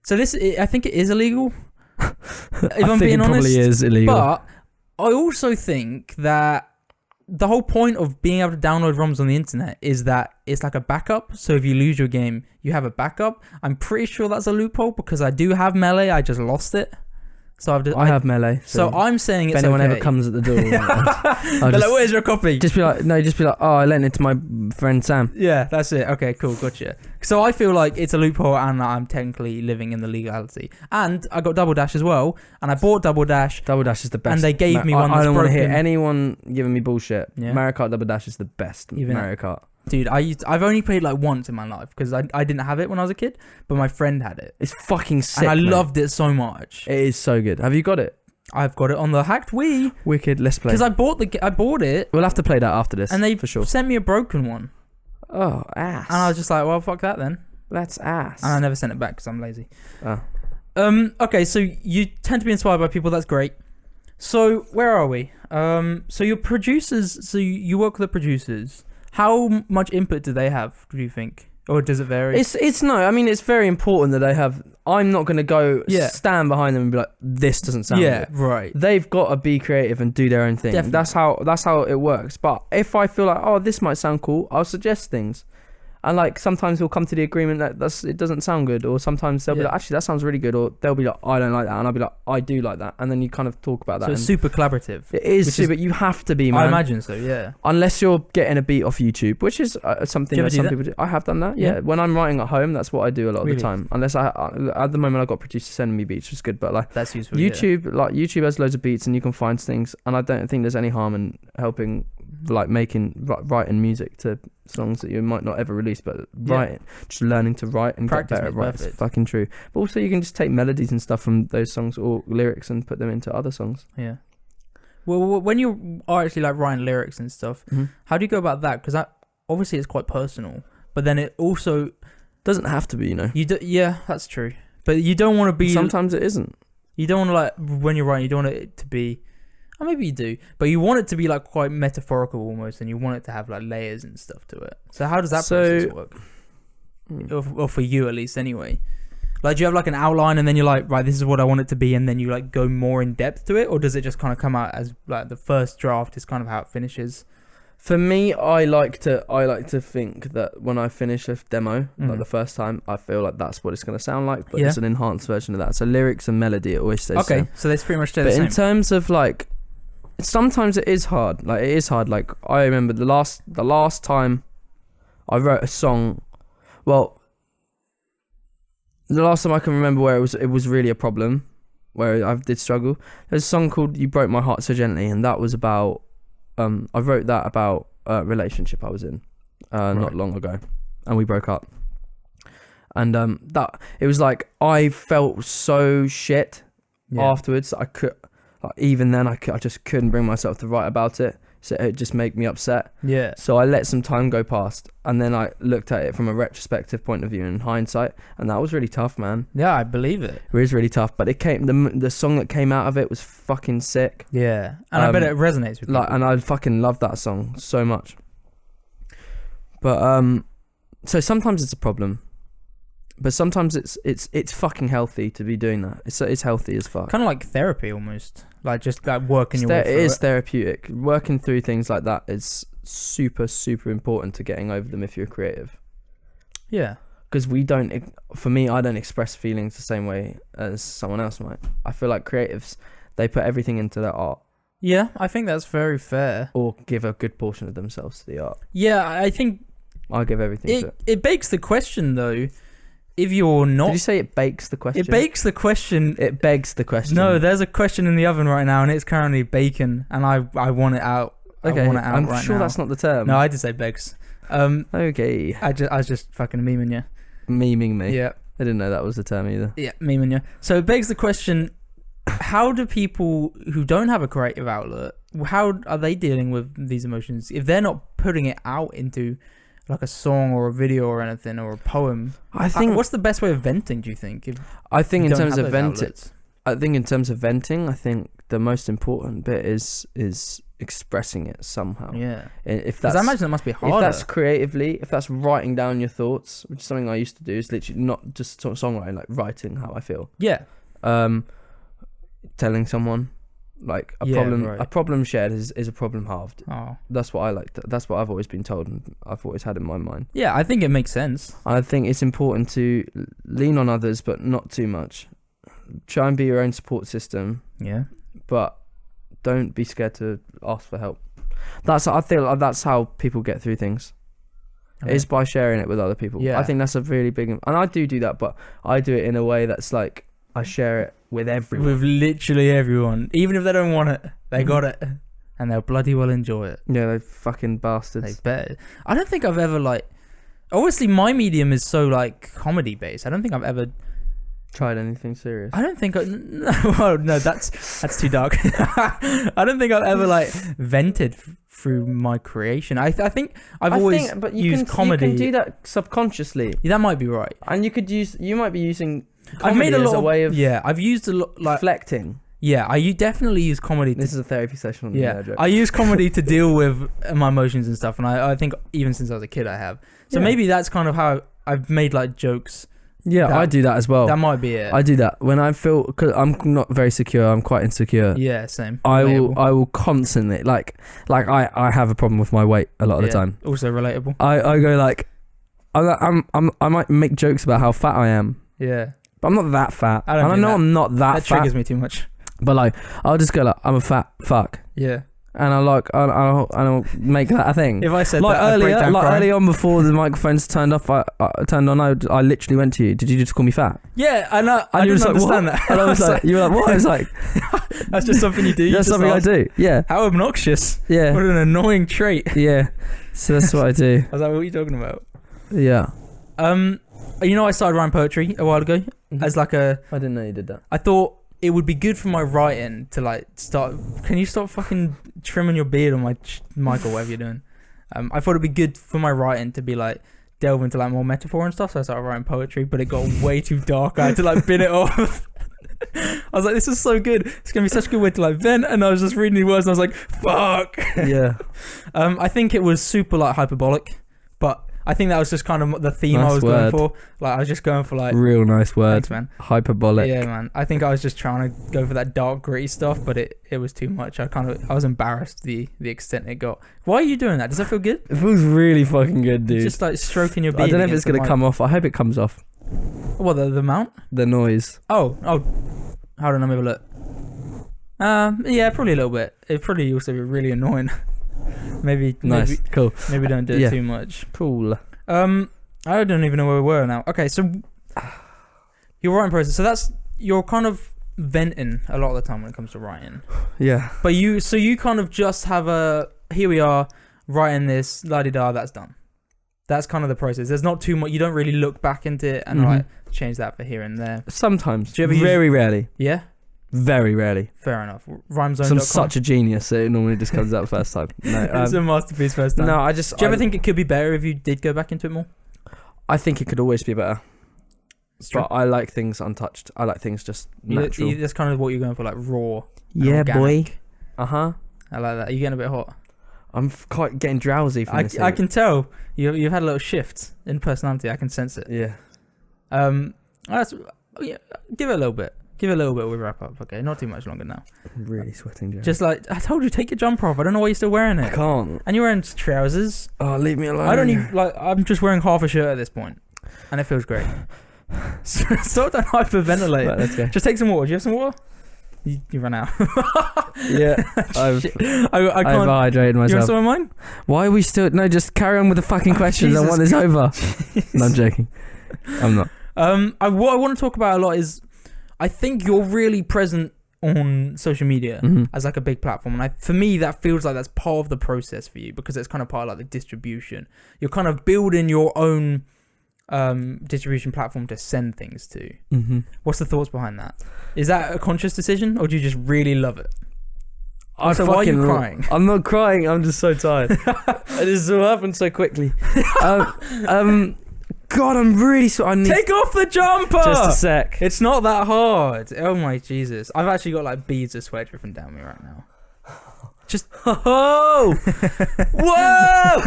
So I think it is illegal. If I'm being honest. It probably is illegal. But I also think that the whole point of being able to download ROMs on the internet is that it's like a backup. So if you lose your game, you have a backup. I'm pretty sure that's a loophole because I do have Melee. I just lost it. So I have Melee. So I'm saying it's okay. If anyone ever comes at the door, they're like, "Where's your copy?" Just be like, "Oh, I lent it to my friend Sam." Yeah, that's it. Okay, cool, gotcha. So I feel like it's a loophole, and I'm technically living in the legality. And I got Double Dash as well, and I bought Double Dash. Double Dash is the best. And they gave me one. I don't want to hear anyone giving me bullshit. Yeah. Mario Kart Double Dash is the best. Mario Kart. Dude, I've only played like once in my life because I didn't have it when I was a kid, but my friend had it. It's fucking sick, and I loved it so much. It is so good. Have you got it? I've got it on the hacked Wii. Wicked, let's play. Because I bought it. We'll have to play that after this, and they for sure. sent me a broken one. Oh, ass. And I was just like, well, fuck that then. That's ass. And I never sent it back because I'm lazy. Okay, so you tend to be inspired by people. That's great. So where are we? So your producers. So you work with the producers. How much input do they have, do you think? Or does it vary? It's no, I mean, it's very important that they have... I'm not going to go stand behind them and be like, this doesn't sound good. Right. They've got to be creative and do their own thing. Definitely. That's how it works. But if I feel like, oh, this might sound cool, I'll suggest things. And like sometimes we'll come to the agreement that it doesn't sound good, or sometimes they'll be like, actually that sounds really good, or they'll be like, I don't like that, and I'll be like, I do like that, and then you kind of talk about that. So it's super collaborative. It is super. You have to be, man. I imagine so. Yeah. Unless you're getting a beat off YouTube, which is something that some people do. I have done that. Yeah. When I'm writing at home, that's what I do a lot of the time. Unless at the moment I got producers sending me beats, which is good, but like that's useful. YouTube, like YouTube has loads of beats, and you can find things, and I don't think there's any harm in helping like writing music to songs that you might not ever release, but just learning to write and Practice get better at makes writing. It's perfect. fucking true. But also you can just take melodies and stuff from those songs or lyrics and put them into other songs. Yeah. Well, when you are actually like writing lyrics and stuff, how do you go about that? Because obviously it's quite personal, but then it also doesn't have to be, you know. Yeah, that's true. But you don't want to be. Sometimes it isn't. You don't want to like when you're writing. You don't want it to be. Or maybe you do, but you want it to be like quite metaphorical almost, and you want it to have like layers and stuff to it. So how does that process work? Or for you at least, anyway. Like, do you have like an outline, and then you're like, right, this is what I want it to be, and then you like go more in depth to it, or does it just kind of come out as like the first draft is kind of how it finishes? For me, I like to think that when I finish a demo, like the first time, I feel like that's what it's going to sound like, but it's an enhanced version of that. So lyrics and melody, it always stays the same. So that's pretty much the same. But in terms of like, sometimes it is hard. Like, it is hard. Like, I remember the last time I wrote a song, well, the last time I can remember where it was really a problem, where I did struggle. There's a song called "You Broke My Heart So Gently," and that was about. I wrote that about a relationship I was in not long ago, and we broke up. And that it was like I felt so shit afterwards. I could, like, even then I just couldn't bring myself to write about it. So it just made me upset. Yeah. So I let some time go past, and then I looked at it from a retrospective point of view in hindsight, and that was really tough, man. Yeah, I believe it. It was really tough, but the song that came out of it was fucking sick. Yeah, and I bet it resonates with like, people. and I fucking love that song so much. But so sometimes it's a problem, but sometimes it's fucking healthy to be doing that. It's healthy as fuck. Kind of like therapy almost. Like just like working your way through it. It is therapeutic. Working through things like that is super, super important to getting over them if you're creative. Yeah. Because for me, I don't express feelings the same way as someone else might. I feel like creatives, they put everything into their art. Yeah, I think that's very fair. Or give a good portion of themselves to the art. Yeah, I think... I give everything to it. It begs the question, though, if you're not... Did you say it bakes the question? It bakes the question. It begs the question. No, there's a question in the oven right now, and it's currently baking, and I want it out. Okay, I want it out I'm right sure now. that's not the term. No, I did say begs. Okay. I was just fucking memeing you. Memeing me? Yeah. I didn't know that was the term either. Yeah, memeing you. So it begs the question, how do people who don't have a creative outlet, how are they dealing with these emotions? If they're not putting it out into... like a song or a video or anything or a poem. I think what's the best way of venting, do you think? I think in terms of venting, I think the most important bit is expressing it somehow. Yeah. If that's, I imagine it must be harder. If that's creatively, if that's writing down your thoughts, which is something I used to do, is literally not just songwriting, like writing how I feel. Yeah. Telling someone. Like a problem shared is a problem halved. Oh. That's what I like. That's what I've always been told, and I've always had in my mind. Yeah, I think it makes sense. I think it's important to lean on others, but not too much. Try and be your own support system. Yeah. But don't be scared to ask for help. I feel like that's how people get through things. Okay. Is by sharing it with other people. Yeah. I think that's a really big, and I do that, but I do it in a way that's like I share it with everyone. With literally everyone. Even if they don't want it, they got it. And they'll bloody well enjoy it. Yeah, they fucking bastards. They bet. I don't think I've ever, like... Obviously, my medium is so, like, comedy-based. I don't think I've ever... tried anything serious? I don't think... no, that's too dark. I don't think I've ever, like, vented through my creation. I think I've always used comedy. You can do that subconsciously. Yeah, that might be right. And you might be using... I've made a lot of way of I've used a lot like reflecting. Yeah, I definitely use comedy. This is a therapy session. I use comedy to deal with my emotions and stuff, and I think even since I was a kid I have. So maybe that's kind of how I've made like jokes. Yeah, I do that as well. That might be it. I do that when I feel, cause I'm not very secure. I'm quite insecure. Yeah, same. I will constantly like I have a problem with my weight a lot of the time. Also relatable. I go like I might make jokes about how fat I am. Yeah. But I'm not that fat. I know I'm not that fat. That triggers me too much. But like, I'll just go like, I'm a fat fuck. Yeah. and I'll make that a thing. If I said Like that, I'd break down crying. early on before the microphones turned off, I turned on. I literally went to you. Did you just call me fat? Yeah, I know. And I you were didn't just like, understand what? that. And I was like, you were like, what? I was like, that's just something you do. that's something I do. Yeah, How obnoxious. yeah, What an annoying trait. yeah. So that's what I do. I was like, what are you talking about? Yeah. You know, I started writing poetry a while ago as like a. I didn't know you did that. I thought it would be good for my writing to like start. Can you stop fucking trimming your beard on my mic or whatever you're doing? I thought it'd be good for my writing to be like delve into like more metaphor and stuff. So I started writing poetry, but it got way too dark. I had to like bin it off. I was like, this is so good. It's gonna be such a good way to like vent. And I was just reading the words and I was like, fuck. Yeah. I think it was super like hyperbolic, but I think that was just kind of the theme Nice I was word. going for. Like I was just going for like Real nice word. thanks, man. Hyperbolic. Yeah, man. I think I was just trying to go for that dark, gritty stuff, but it was too much. I was embarrassed the extent it got. Why are you doing that? Does that feel good? It feels really fucking good, dude. Just like stroking your beard. I don't know if it's against the gonna mic. come off. I hope it comes off. What, the mount? The noise. Oh. Hold on, let me have a look. Yeah, probably a little bit. It'd probably also be really annoying. maybe Nice. Cool. maybe don't do it Yeah. too much. Cool. I don't even know where we were now. Okay, so your writing process. So you're kind of venting a lot of the time when it comes to writing. Yeah. But you kind of just have here we are writing this, la-di-da, that's done. That's kind of the process. There's not too much. You don't really look back into it and like change that for here and there. Sometimes. Do you ever Very rarely. Yeah, Very rarely. fair enough. Rhymezone.com. I'm such a genius, so it normally just comes out first time. No, It's a masterpiece first time. no, Do you ever think it could be better if you did go back into it more? I think it could always be better. It's true. But I like things untouched. I like things just natural. That's kind of what you're going for, like raw. and Yeah, boy. organic. Uh-huh. I like that. Are you getting a bit hot? I'm quite getting drowsy from this. I can tell you've had a little shift in personality. I can sense it. Yeah. Yeah, give it a little bit. Give it a little bit. We'll wrap up. Okay, not too much longer now. I'm really sweating, Jared. Just like I told you, take your jumper off. I don't know why you're still wearing I it. can't. And you're wearing trousers. Oh, leave me alone. I don't even like. I'm just wearing half a shirt at this point, and it feels great. Stop that hyperventilating. Right, let's go. Just take some water. Do you have some water? You ran out. Yeah. I've I can't. hydrated You want myself. some of mine? Why are we still... No, just carry on with the fucking questions. I Jesus want this over. No, I'm joking. I'm not. What I want to talk about a lot is, I think you're really present on social media as like a big platform, and for me that feels like that's part of the process for you because it's kind of part of like the distribution. You're kind of building your own distribution platform to send things to. What's the thoughts behind that? Is that a conscious decision, or do you just really love it? So why are you crying? I'm not crying. I'm just so tired. This all happened so quickly. God, I'm really so. I need Take off the jumper. just a sec. It's not that hard. Oh my Jesus! I've actually got like beads of sweat dripping down me right now. Just Oh! Whoa!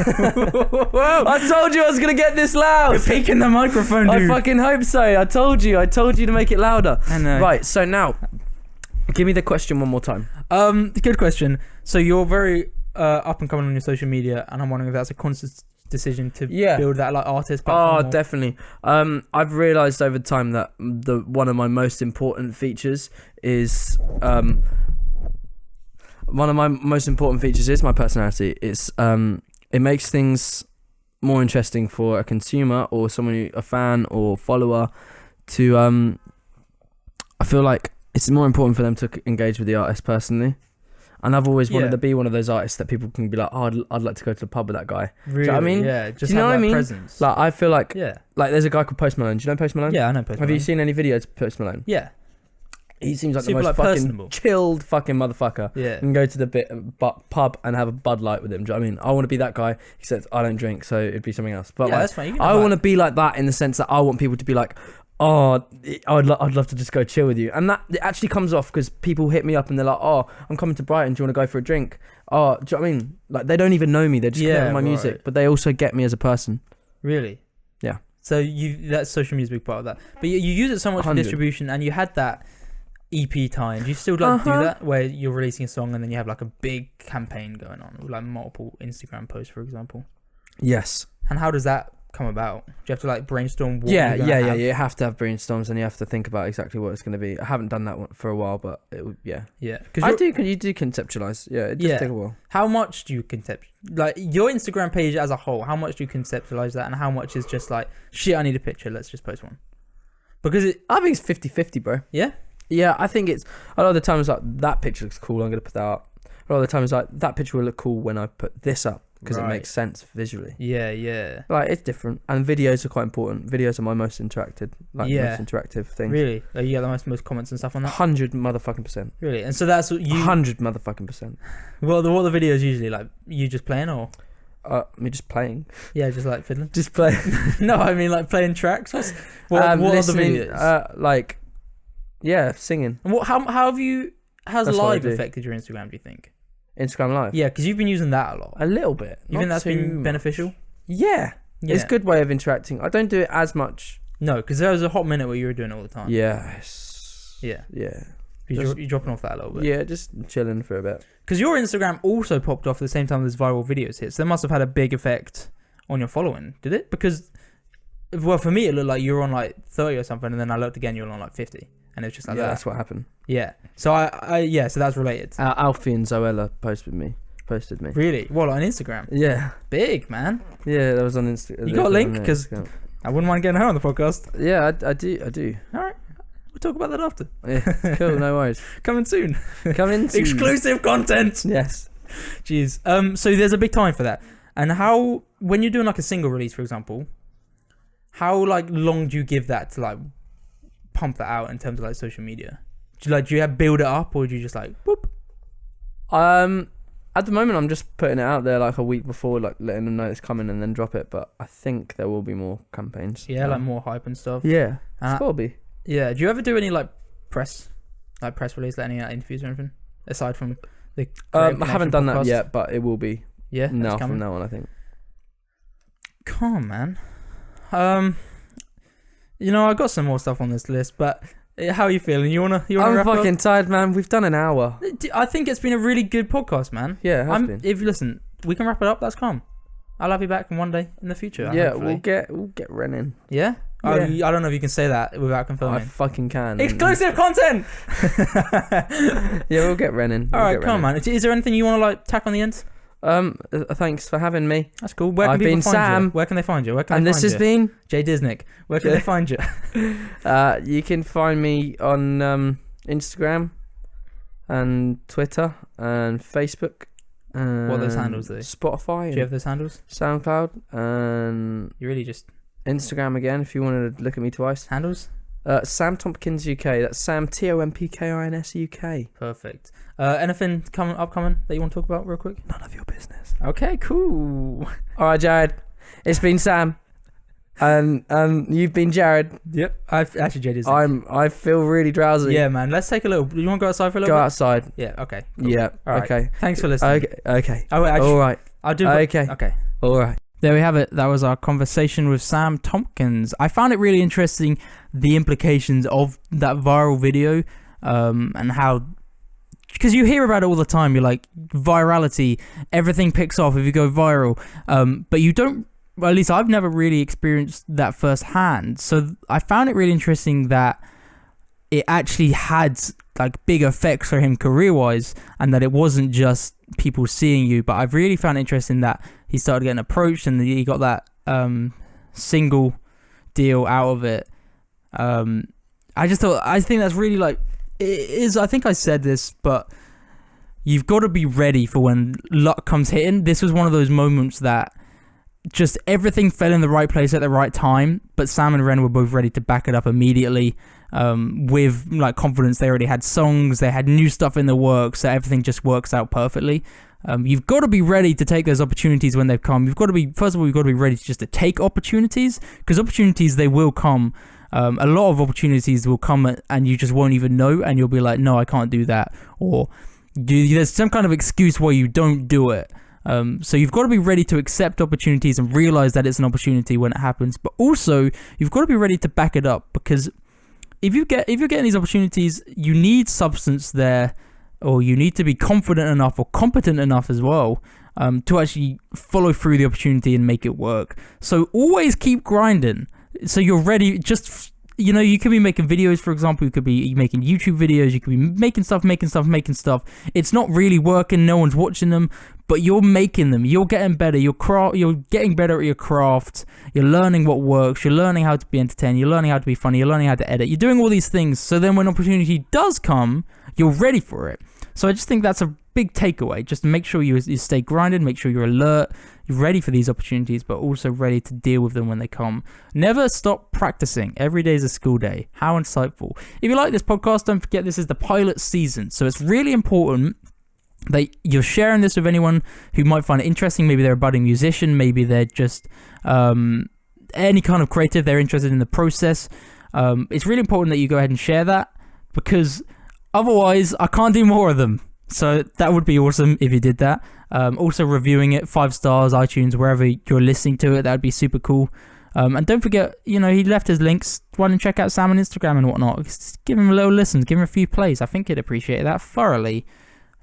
I told you I was gonna get this loud. you're peeking the microphone, dude. I fucking hope so. I told you to make it louder. I know. Right. So now, give me the question one more time. Good question. So you're very up and coming on your social media, and I'm wondering if that's a conscious decision to build that like artist platform. Oh, definitely. I've realised over time that one of my most important features is my personality. It's it makes things more interesting for a consumer or someone, a fan or follower, to I feel like it's more important for them to engage with the artist personally. And I've always wanted to be one of those artists that people can be like, oh, I'd like to go to the pub with that guy. Really? Do you know what I mean? Yeah. Just Do you know have what I that mean? presence. Like, I feel like, Yeah. like there's a guy called Post Malone. Do you know Post Malone? Yeah, I know Post Have you Malone. seen any videos of Post Malone? Yeah. He seems like Super, the most like, fucking personable. chilled fucking motherfucker. Yeah. You can go to the pub and have a Bud Light with him. Do you know what I mean? I want to be that guy, except I don't drink, so it'd be something else. But Yeah, like, that's fine. You can I have want to that. be like that in the sense that I want people to be like, oh, I'd love to just go chill with you. And that it actually comes off because people hit me up and they're like, oh, I'm coming to Brighton. Do you want to go for a drink? Oh, do you know what I mean? Like, they don't even know me. They're just connecting with my music, right. but they also get me as a person. Really? Yeah. So that's social media is a big part of that. But you use it so much for 100. distribution, and you had that EP time. Do you still like do that where you're releasing a song and then you have like a big campaign going on with like multiple Instagram posts, for example? Yes. And how does that come about? Do you have to like brainstorm? What Yeah, you're gonna have? You have to have brainstorms and you have to think about exactly what it's going to be. I haven't done that one for a while, but yeah. Yeah, You do conceptualize. Yeah, it does take a while. How much do you like your Instagram page as a whole? How much do you conceptualize that, and how much is just like shit? I need a picture. Let's just post one. Because I think it's 50-50, bro. Yeah. Yeah, I think it's a lot of the times like that picture looks cool. I'm gonna put that up. A lot of the times like that picture will look cool when I put this up because it makes sense visually. Yeah. Like it's different, and videos are quite important. Videos are my most interactive, most interactive thing. Really? You get the most comments and stuff on that? 100 motherfucking %. Really? And so that's what you 100 motherfucking %. What are the videos usually like? You just playing or? Me just playing. Yeah, just like fiddling. Just playing. No, I mean like playing tracks. What are the videos? Singing. And how's That's live affected your Instagram? Do you think? Instagram Live. Yeah, because you've been using that a lot. A little bit. You think that's been beneficial? Yeah. It's a good way of interacting. I don't do it as much. No, because there was a hot minute where you were doing it all the time. Yes. Yeah. Yeah. You're dropping off that a little bit. Yeah, just chilling for a bit. Because your Instagram also popped off at the same time as viral videos hit, so that must have had a big effect on your following, did it? Because, well, for me, it looked like you were on like 30 or something, and then I looked again, you were on like 50, and it was just like that. That's what happened. Yeah. So so that's related. Alfie and Zoella posted me. Really? What, on Instagram? Yeah. Big, man. Yeah, that was on Instagram. You got a link? Because I wouldn't mind getting her on the podcast. Yeah, I do. All right. We'll talk about that after. Yeah, cool, no worries. Coming soon. Exclusive content. Yes. Jeez. So there's a big time for that. And how, when you're doing like a single release, for example, how like long do you give that to like pump that out in terms of like social media? Do you have build it up, or do you just like whoop? At the moment I'm just putting it out there like a week before, like letting them know it's coming and then drop it. But I think there will be more campaigns. Yeah, like more hype and stuff. Yeah, it's gotta be. Yeah. Do you ever do any like press release, like any interviews or anything aside from the? I haven't done that yet, but it will be. Yeah. Now from now on, I think. Come on, man. I got some more stuff on this list, but how are you feeling? You wanna I'm fucking tired, man. We've done an hour. I think it's been a really good podcast, man. Yeah, it has been. If listen, we can wrap it up. That's calm. I'll have you back in one day in the future. Yeah, hopefully. we'll get running. Yeah? Yeah. I don't know if you can say that without confirming. I fucking can. Exclusive content. Yeah, we'll get running. All right, come on, man. Is there anything you want to like tack on the end? Thanks for having me. That's cool. Where can I've been Sam. Where can they find you? This has been Jay Disnick. Where can they find you? You can find me on Instagram and Twitter and Facebook. What are those handles? Spotify. Do you have those handles? SoundCloud and You really just Instagram again. If you wanted to look at me twice. handles? Sam Tompkins UK. That's Sam Tompkins UK. Perfect. Anything upcoming that you want to talk about real quick? None of your business. Okay, cool. All right, Jared. It's been Sam, and you've been Jared. Yep. Actually, Jay Disnick. I feel really drowsy. Yeah, man. Let's take a little. You want to go outside for a little Go bit? outside. Yeah. Okay. Cool. Yeah. All right. Okay. Thanks for listening. Okay. Oh, wait, actually, All right. I'll do. Okay. Okay. All right. There we have it. That was our conversation with Sam Tompkins. I found it really interesting, the implications of that viral video, and how, because you hear about it all the time. You're like, virality, everything picks off if you go viral, but you don't. Well, at least I've never really experienced that firsthand. So I found it really interesting that it actually had like big effects for him career-wise, and that it wasn't just people seeing you. But I've really found it interesting that he started getting approached and he got that single deal out of it. I think that's really like, it is, I think I said this, but you've got to be ready for when luck comes hitting. This was one of those moments that just everything fell in the right place at the right time, but Sam and Ren were both ready to back it up immediately, with like confidence. They already had songs, they had new stuff in the works, so everything just works out perfectly. You've got to be ready to take those opportunities when they've come. You've got to be ready to take opportunities, because opportunities, they will come. A lot of opportunities will come and you just won't even know, and you'll be like, no, I can't do that, or there's some kind of excuse why you don't do it. So you've got to be ready to accept opportunities and realize that it's an opportunity when it happens, but also you've got to be ready to back it up, because if you're getting these opportunities, you need substance there, or you need to be confident enough or competent enough as well, to actually follow through the opportunity and make it work. So always keep grinding. So you're ready. Just, you could be making videos, for example. You could be making YouTube videos. You could be making stuff. It's not really working. No one's watching them, but you're making them. You're getting better. You're getting better at your craft. You're learning what works. You're learning how to be entertaining. You're learning how to be funny. You're learning how to edit. You're doing all these things. So then when opportunity does come, you're ready for it. So I just think that's a big takeaway. Just make sure you stay grinded. Make sure you're alert. You're ready for these opportunities, but also ready to deal with them when they come. Never stop practicing. Every day is a school day. How insightful. If you like this podcast, don't forget this is the pilot season. So it's really important that you're sharing this with anyone who might find it interesting. Maybe they're a budding musician. Maybe they're just any kind of creative. They're interested in the process. It's really important that you go ahead and share that, because otherwise I can't do more of them. So that would be awesome if you did that. Also reviewing it, 5 stars, iTunes, wherever you're listening to it, that would be super cool. And don't forget, he left his links. Why don't check out Sam on Instagram and whatnot. Just give him a little listen, give him a few plays. I think he'd appreciate that thoroughly.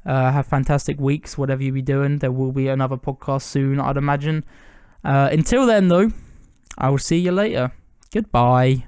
Have fantastic weeks, whatever you be doing. There will be another podcast soon, I'd imagine. Until then, though, I will see you later. Goodbye.